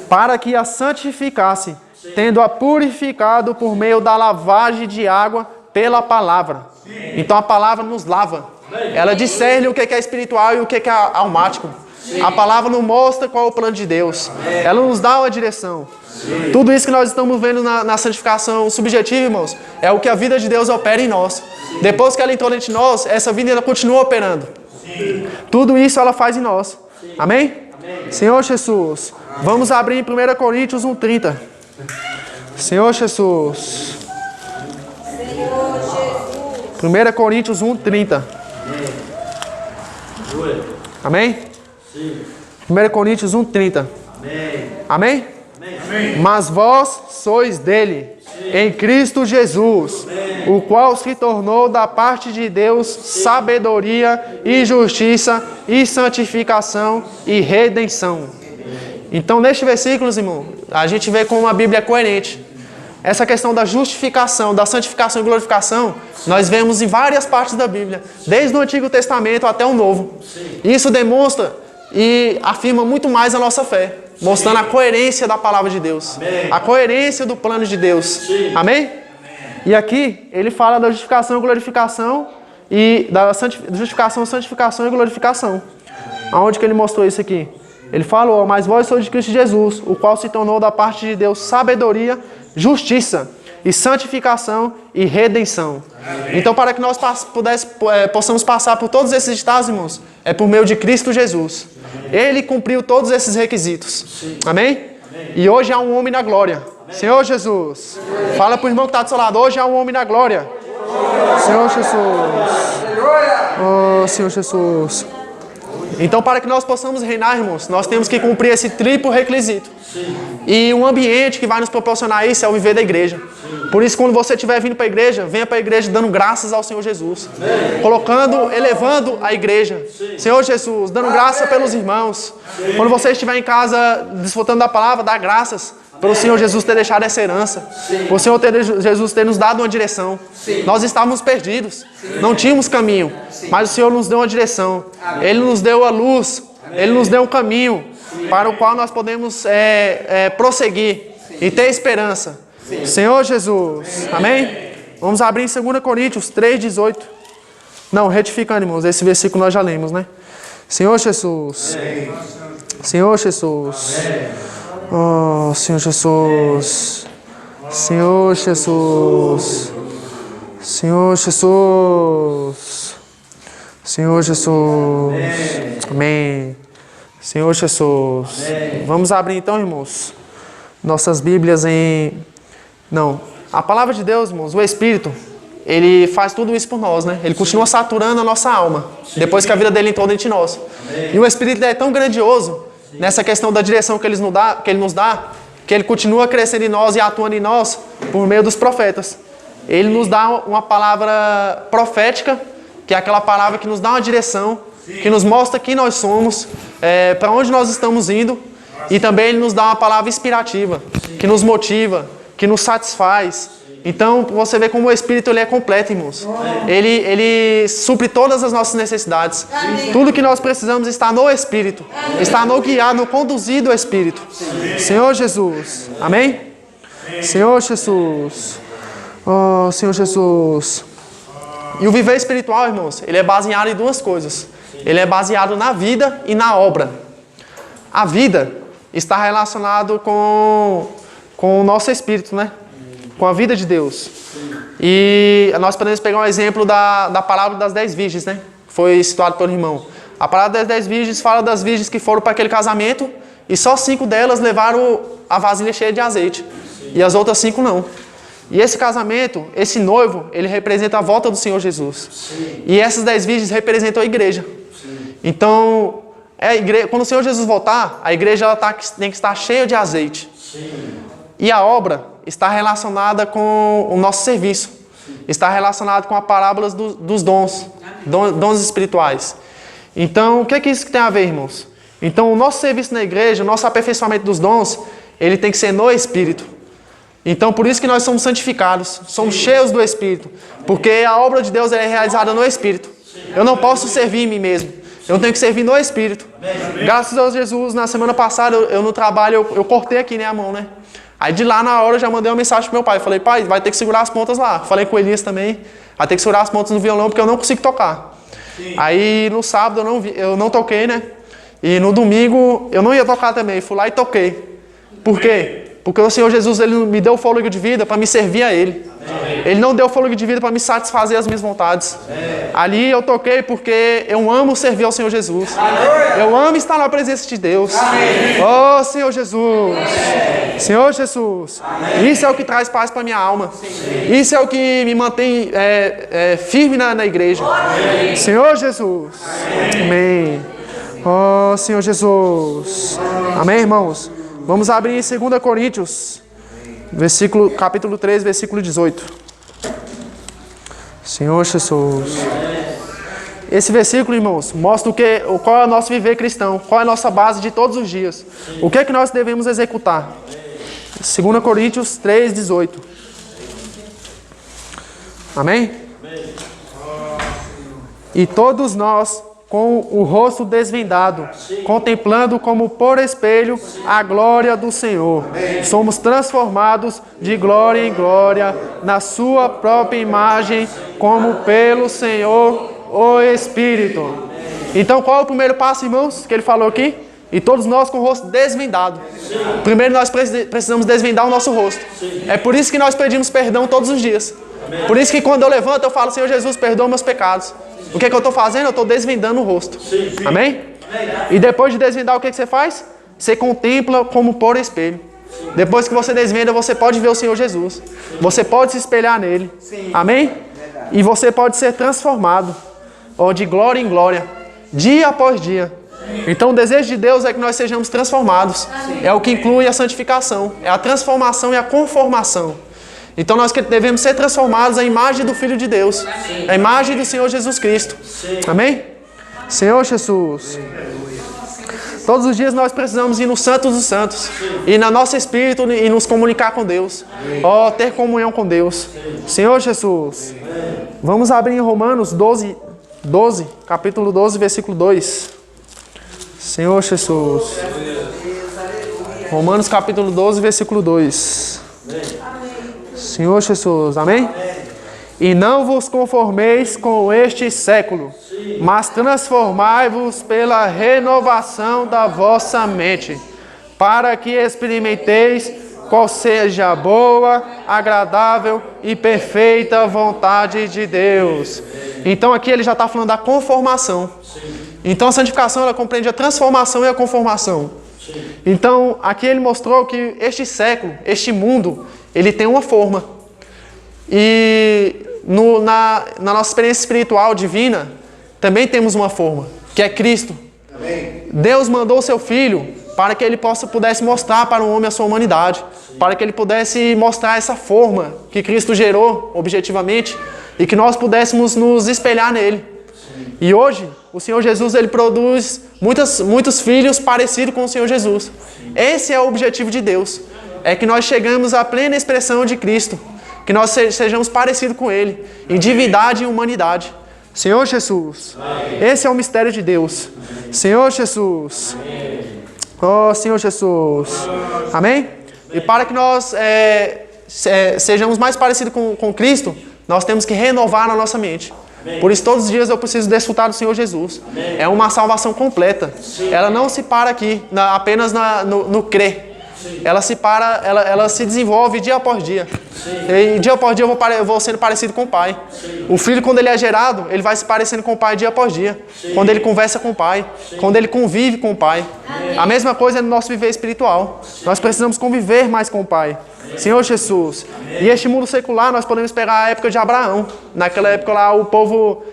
Para que a santificasse, tendo-a purificado por meio da lavagem de água pela palavra. Então a palavra nos lava. Ela discerne o que é espiritual e o que é almático. A palavra nos mostra qual é o plano de Deus. Ela nos dá uma direção. Tudo isso que nós estamos vendo na santificação subjetiva, irmãos, é o que a vida de Deus opera em nós. Depois que ela entrou entre nós, essa vida ela continua operando. Tudo isso ela faz em nós. Amém? Senhor Jesus, vamos abrir em 1 Coríntios 1:30. Senhor Jesus. 1 Coríntios 1:30. Amém? 1 Coríntios 1:30. Amém? Mas vós sois dele, em Cristo Jesus, o qual se tornou da parte de Deus sabedoria e justiça e santificação e redenção. Então, neste versículo, irmão, a gente vê como a Bíblia é coerente. Essa questão da justificação, da santificação e glorificação, nós vemos em várias partes da Bíblia, desde o Antigo Testamento até o Novo. Isso demonstra e afirma muito mais a nossa fé, mostrando a coerência da palavra de Deus, a coerência do plano de Deus. Amém? E aqui ele fala da justificação e glorificação e da justificação, santificação e glorificação. Aonde que ele mostrou isso aqui? Ele falou, mas vós sois de Cristo Jesus, o qual se tornou da parte de Deus sabedoria, justiça e santificação e redenção. Então, para que nós possamos passar por todos esses estados, irmãos, é por meio de Cristo Jesus. Ele cumpriu todos esses requisitos. Amém? E hoje há um homem na glória. Senhor Jesus. Fala para o irmão que está do seu lado. Hoje há um homem na glória. Senhor Jesus. Oh, Senhor Jesus. Então, para que nós possamos reinar, irmãos, nós temos que cumprir esse triplo requisito. E um ambiente que vai nos proporcionar isso é o viver da igreja. Por isso, quando você estiver vindo para a igreja, venha para a igreja dando graças ao Senhor Jesus. Elevando a igreja. Senhor Jesus, dando graça pelos irmãos. Quando você estiver em casa desfrutando da palavra, dá graças pelo Senhor Jesus ter deixado essa herança. Por Senhor Jesus ter nos dado uma direção. Nós estávamos perdidos. Não tínhamos caminho. Mas o Senhor nos deu uma direção. Ele nos deu a luz. Ele nos deu um caminho para o qual nós podemos prosseguir e ter esperança. Senhor Jesus. Amém? Vamos abrir em 2 Coríntios 3:18. Não, retificando, irmãos. Esse versículo nós já lemos, né? Senhor Jesus. Senhor Jesus. Oh, Senhor Jesus. Senhor Jesus. Senhor Jesus. Senhor Jesus. Amém. Senhor Jesus. Vamos abrir então, irmãos, nossas Bíblias em... Não. A palavra de Deus, irmãos, o Espírito, ele faz tudo isso por nós, né? Ele continua saturando a nossa alma, depois que a vida dele entrou dentro de nós. E o Espírito é tão grandioso nessa questão da direção que ele nos dá, que ele continua crescendo em nós e atuando em nós por meio dos profetas. Ele nos dá uma palavra profética, que é aquela palavra que nos dá uma direção, que nos mostra quem nós somos, para onde nós estamos indo. E também ele nos dá uma palavra inspirativa, que nos motiva, que nos satisfaz. Então, você vê como o Espírito ele é completo, irmãos. Ele supre todas as nossas necessidades. Amém. Tudo que nós precisamos está no Espírito. Amém. Está no guiar, no conduzir do Espírito. Amém. Senhor Jesus. Amém? Amém? Senhor Jesus. Oh, Senhor Jesus. E o viver espiritual, irmãos, ele é baseado em duas coisas. Ele é baseado na vida e na obra. A vida está relacionado com o nosso espírito, né? Com a vida de Deus. E nós podemos pegar um exemplo da palavra das 10 virgens, né? Foi citado pelo irmão. A palavra das 10 virgens fala das virgens que foram para aquele casamento e só 5 delas levaram a vasilha cheia de azeite. E as outras 5 não. E esse casamento, esse noivo, ele representa a volta do Senhor Jesus. E essas 10 virgens representam a igreja. Então, quando o Senhor Jesus voltar, a igreja ela tem que estar cheia de azeite. E a obra está relacionada com o nosso serviço. Está relacionado com a parábola dos dons, dons espirituais. Então, o que é isso que tem a ver, irmãos? Então, o nosso serviço na igreja, o nosso aperfeiçoamento dos dons, ele tem que ser no Espírito. Então, por isso que nós somos santificados, somos cheios do Espírito. Porque a obra de Deus é realizada no Espírito. Eu não posso servir em mim mesmo. Eu tenho que servir no Espírito. Graças a Jesus, na semana passada, eu no trabalho, eu cortei aqui, né, a mão, né? Aí de lá na hora eu já mandei uma mensagem pro meu pai. Falei, pai, vai ter que segurar as pontas lá. Falei com o Elias também. Vai ter que segurar as pontas no violão porque eu não consigo tocar. Sim. Aí no sábado eu não toquei, né? E no domingo eu não ia tocar também. Fui lá e toquei. Por quê? Porque o Senhor Jesus, Ele me deu fôlego de vida para me servir a Ele. Amém. Ele não deu fôlego de vida para me satisfazer as minhas vontades. Amém. Ali eu toquei porque eu amo servir ao Senhor Jesus. Amém. Eu amo estar na presença de Deus. Amém. Oh, Senhor Jesus. Amém. Senhor Jesus. Amém. Isso é o que traz paz para minha alma. Sim. Isso é o que me mantém firme na igreja. Amém. Senhor Jesus. Amém. Oh, Senhor Jesus. Amém, irmãos? Vamos abrir em 2 Coríntios, capítulo 3, versículo 18. Senhor Jesus. Esse versículo, irmãos, mostra qual é o nosso viver cristão, qual é a nossa base de todos os dias. O que é que nós devemos executar? 2 Coríntios 3, 18. Amém? E todos nós, com o rosto desvendado, contemplando como por espelho a glória do Senhor. Somos transformados de glória em glória, na sua própria imagem, como pelo Senhor, o Espírito. Então, qual é o primeiro passo, irmãos, que ele falou aqui? E todos nós com o rosto desvendado. Primeiro nós precisamos desvendar o nosso rosto. É por isso que nós pedimos perdão todos os dias. Por isso que quando eu levanto, eu falo, Senhor Jesus, perdoa meus pecados. O que é que eu estou fazendo? Eu estou desvendando o rosto. Amém? E depois de desvendar, o que é que você faz? Você contempla como por espelho. Depois que você desvenda, você pode ver o Senhor Jesus. Você pode se espelhar nele. Amém? E você pode ser transformado, de glória em glória, dia após dia. Então o desejo de Deus é que nós sejamos transformados. É o que inclui a santificação. É a transformação e a conformação. Então nós devemos ser transformados à imagem do Filho de Deus. A imagem do Senhor Jesus Cristo. Amém? Senhor Jesus. Todos os dias nós precisamos ir no Santos dos Santos. Ir no nosso espírito e nos comunicar com Deus. Ter comunhão com Deus. Senhor Jesus. Vamos abrir em Romanos 12, capítulo 12, versículo 2. Senhor Jesus. Romanos capítulo 12, versículo 2. Senhor Jesus, amém? E não vos conformeis com este século, mas transformai-vos pela renovação da vossa mente, para que experimenteis qual seja a boa, agradável e perfeita vontade de Deus. Então aqui ele já está falando da conformação. Então a santificação ela compreende a transformação e a conformação. Então aqui ele mostrou que este século, este mundo, ele tem uma forma. E na nossa experiência espiritual divina, também temos uma forma, que é Cristo. Amém. Deus mandou o seu Filho para que ele pudesse mostrar para o homem a sua humanidade, para que ele pudesse mostrar essa forma que Cristo gerou objetivamente e que nós pudéssemos nos espelhar nele. E hoje, o Senhor Jesus ele produz muitos filhos parecidos com o Senhor Jesus. Esse é o objetivo de Deus. É que nós chegamos à plena expressão de Cristo. Que nós sejamos parecidos com Ele, em divindade e humanidade. Senhor Jesus, esse é o mistério de Deus. Senhor Jesus, oh Senhor Jesus, amém? E para que nós sejamos mais parecidos com Cristo, nós temos que renovar a nossa mente. Por isso todos os dias eu preciso desfrutar do Senhor Jesus. É uma salvação completa. Ela não se para aqui, apenas no crer. Ela se desenvolve dia após dia. E dia após dia eu vou sendo parecido com o Pai. O filho, quando ele é gerado, ele vai se parecendo com o Pai dia após dia. Quando ele conversa com o Pai. Quando ele convive com o Pai. A mesma coisa é no nosso viver espiritual. Nós precisamos conviver mais com o Pai. Senhor Jesus. E este mundo secular, nós podemos pegar a época de Abraão. Naquela época lá, o povo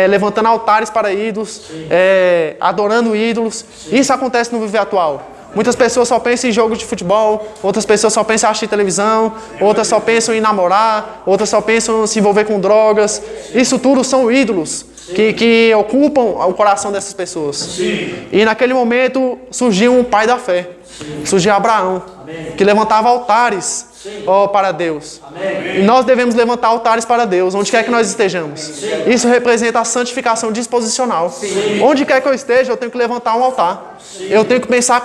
levantando altares para ídolos, adorando ídolos. Isso acontece no viver atual. Muitas pessoas só pensam em jogo de futebol, outras pessoas só pensam em assistir televisão, outras só pensam em namorar, outras só pensam em se envolver com drogas. Isso tudo são ídolos que ocupam o coração dessas pessoas. E naquele momento surgiu um pai da fé, surgiu Abraão, que levantava altares para Deus. E nós devemos levantar altares para Deus, onde quer que nós estejamos. Isso representa a santificação disposicional. Onde quer que eu esteja, eu tenho que levantar um altar. Eu tenho que pensar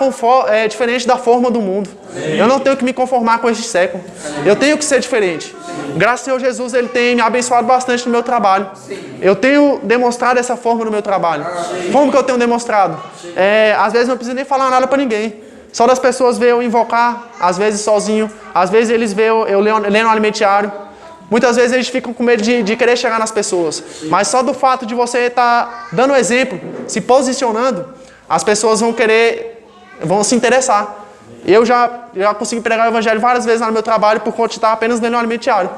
diferente da forma do mundo. Eu não tenho que me conformar com este século. Eu tenho que ser diferente. Graças ao Senhor Jesus, Ele tem me abençoado bastante no meu trabalho. Eu tenho demonstrado essa forma no meu trabalho. Como que eu tenho demonstrado? Às vezes não preciso nem falar nada para ninguém. Só das pessoas ver eu invocar, às vezes sozinho, às vezes eles veem eu lendo um alimentiário. Muitas vezes eles ficam com medo de querer chegar nas pessoas. Mas só do fato de você estar dando exemplo, se posicionando, as pessoas vão se interessar. Eu já consegui pregar o evangelho várias vezes lá no meu trabalho por conta de estar apenas lendo um alimentiário.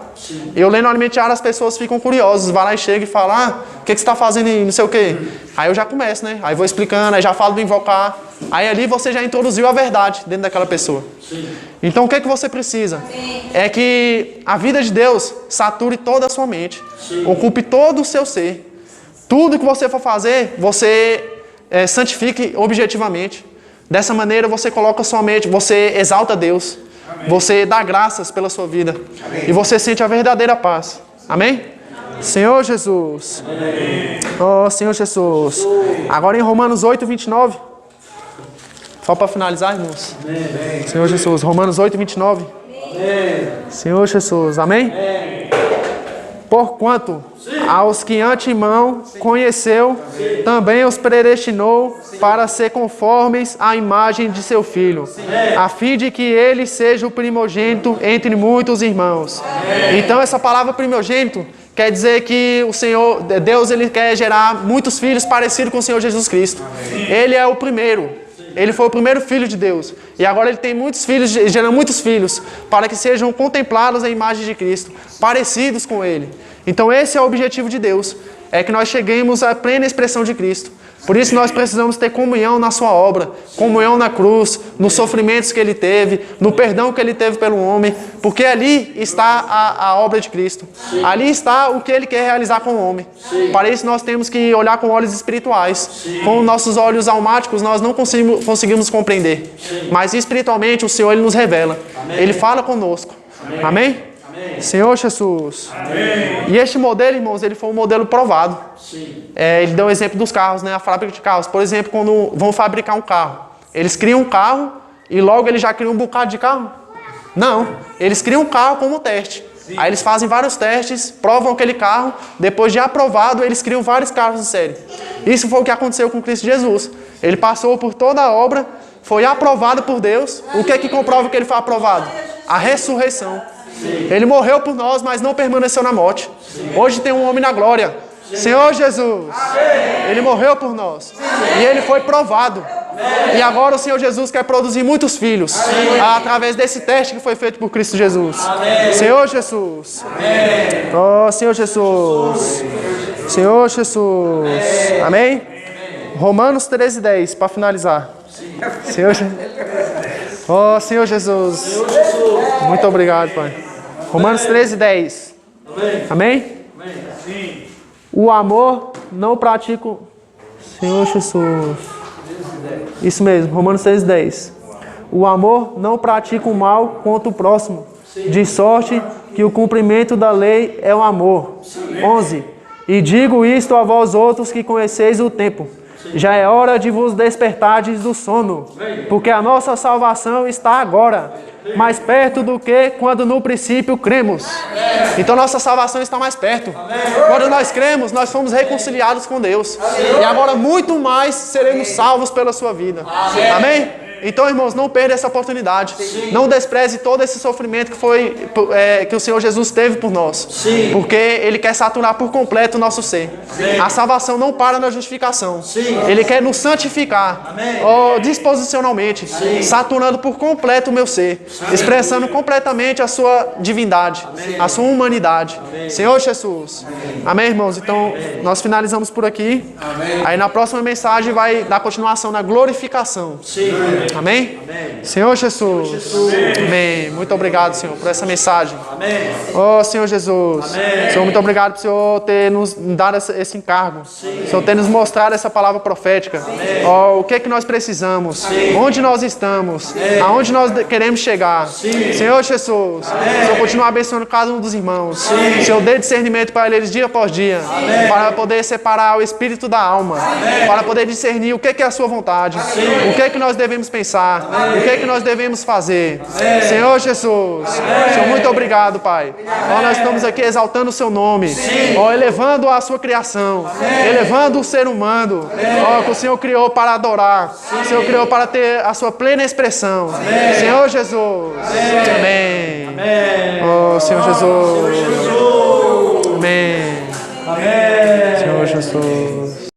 Eu lendo um alimentiário, as pessoas ficam curiosas, vai lá e chega e fala, o que você está fazendo aí, não sei o quê. Aí eu já começo, né? Aí vou explicando, aí já falo do invocar. Aí ali você já introduziu a verdade dentro daquela pessoa. Então o que você precisa? É que a vida de Deus sature toda a sua mente, ocupe todo o seu ser. Tudo que você for fazer, você santifique objetivamente. Dessa maneira você coloca a sua mente, você exalta Deus. Amém. Você dá graças pela sua vida. Amém. E você sente a verdadeira paz. Amém? Senhor Jesus. Amém. Oh, Senhor Jesus. Agora em Romanos 8, 29. Só para finalizar, irmãos. Amém. Senhor Jesus. Romanos 8, 29. Amém. Senhor Jesus. Amém? Amém. Porquanto aos que antemão conheceu, também os predestinou para ser conformes à imagem de seu Filho, a fim de que ele seja o primogênito entre muitos irmãos. Então essa palavra primogênito quer dizer que o Senhor, Deus, Ele quer gerar muitos filhos parecidos com o Senhor Jesus Cristo. Ele é o primeiro. Ele foi o primeiro filho de Deus. E agora Ele tem muitos filhos, gera muitos filhos, para que sejam contemplados a imagem de Cristo, parecidos com Ele. Então esse é o objetivo de Deus, é que nós cheguemos à plena expressão de Cristo. Por isso nós precisamos ter comunhão na sua obra, comunhão na cruz, nos sofrimentos que Ele teve, no perdão que Ele teve pelo homem, porque ali está a obra de Cristo. Ali está o que Ele quer realizar com o homem. Para isso nós temos que olhar com olhos espirituais. Com nossos olhos almáticos nós não conseguimos compreender. Mas espiritualmente o Senhor Ele nos revela. Ele fala conosco. Amém? Senhor Jesus. Amém. E este modelo, irmãos, ele foi um modelo provado. Ele deu o exemplo dos carros, né? A fábrica de carros. Por exemplo, quando vão fabricar um carro, eles criam um carro e logo eles já criam um bocado de carro? Não. Eles criam um carro como teste. Aí eles fazem vários testes, provam aquele carro, depois de aprovado, eles criam vários carros de série. Isso foi o que aconteceu com Cristo Jesus. Ele passou por toda a obra, foi aprovado por Deus. O que é que comprova que ele foi aprovado? A ressurreição. Ele morreu por nós, mas não permaneceu na morte. Hoje tem um homem na glória. Senhor Jesus. Ele morreu por nós. E ele foi provado. E agora o Senhor Jesus quer produzir muitos filhos. Através desse teste que foi feito por Cristo Jesus. Senhor Jesus. Oh, Senhor Jesus. Senhor Jesus. Amém? Romanos 13:10, para finalizar. Senhor Jesus. Oh, Senhor Jesus. Muito obrigado, Pai. Romanos 13:10. Amém? O amor não pratica... Senhor Jesus. Isso mesmo, Romanos 13:10. O amor não pratica o mal contra o próximo, de sorte que o cumprimento da lei é o amor. 11. E digo isto a vós outros que conheceis o tempo. Já é hora de vos despertardes do sono, porque a nossa salvação está agora, mais perto do que quando no princípio cremos. Então nossa salvação está mais perto. Quando nós cremos, nós fomos reconciliados com Deus. E agora muito mais seremos salvos pela sua vida. Amém? Então, irmãos, não perda essa oportunidade. Não despreze todo esse sofrimento que o Senhor Jesus teve por nós. Porque Ele quer saturar por completo o nosso ser. A salvação não para na justificação. Ele quer nos santificar disposicionalmente, saturando por completo o meu ser, expressando completamente a sua divindade, a sua humanidade. Senhor Jesus. Amém, irmãos? Então, nós finalizamos por aqui. Aí na próxima mensagem vai dar continuação na glorificação. Amém? Senhor Jesus. Amém. Muito obrigado, Senhor, por essa mensagem. Oh, Senhor Jesus. Senhor, muito obrigado por o Senhor ter nos dado esse encargo. Senhor, ter nos mostrado essa palavra profética. Oh, o que é que nós precisamos? Onde nós estamos? Aonde nós queremos chegar? Senhor Jesus. Senhor, continua abençoando cada um dos irmãos. Senhor, dê discernimento para eles dia após dia. Para poder separar o espírito da alma. Para poder discernir o que é a sua vontade. O que é que nós devemos pensar. O que é que nós devemos fazer. Senhor Jesus. Senhor, muito obrigado, Pai. Oh, nós estamos aqui exaltando o seu nome. Oh, elevando a sua criação. Elevando o ser humano. Oh, que o Senhor criou para adorar. O Senhor criou para ter a sua plena expressão. Senhor Jesus. Amém. Oh, Senhor Jesus. Amém. Senhor Jesus.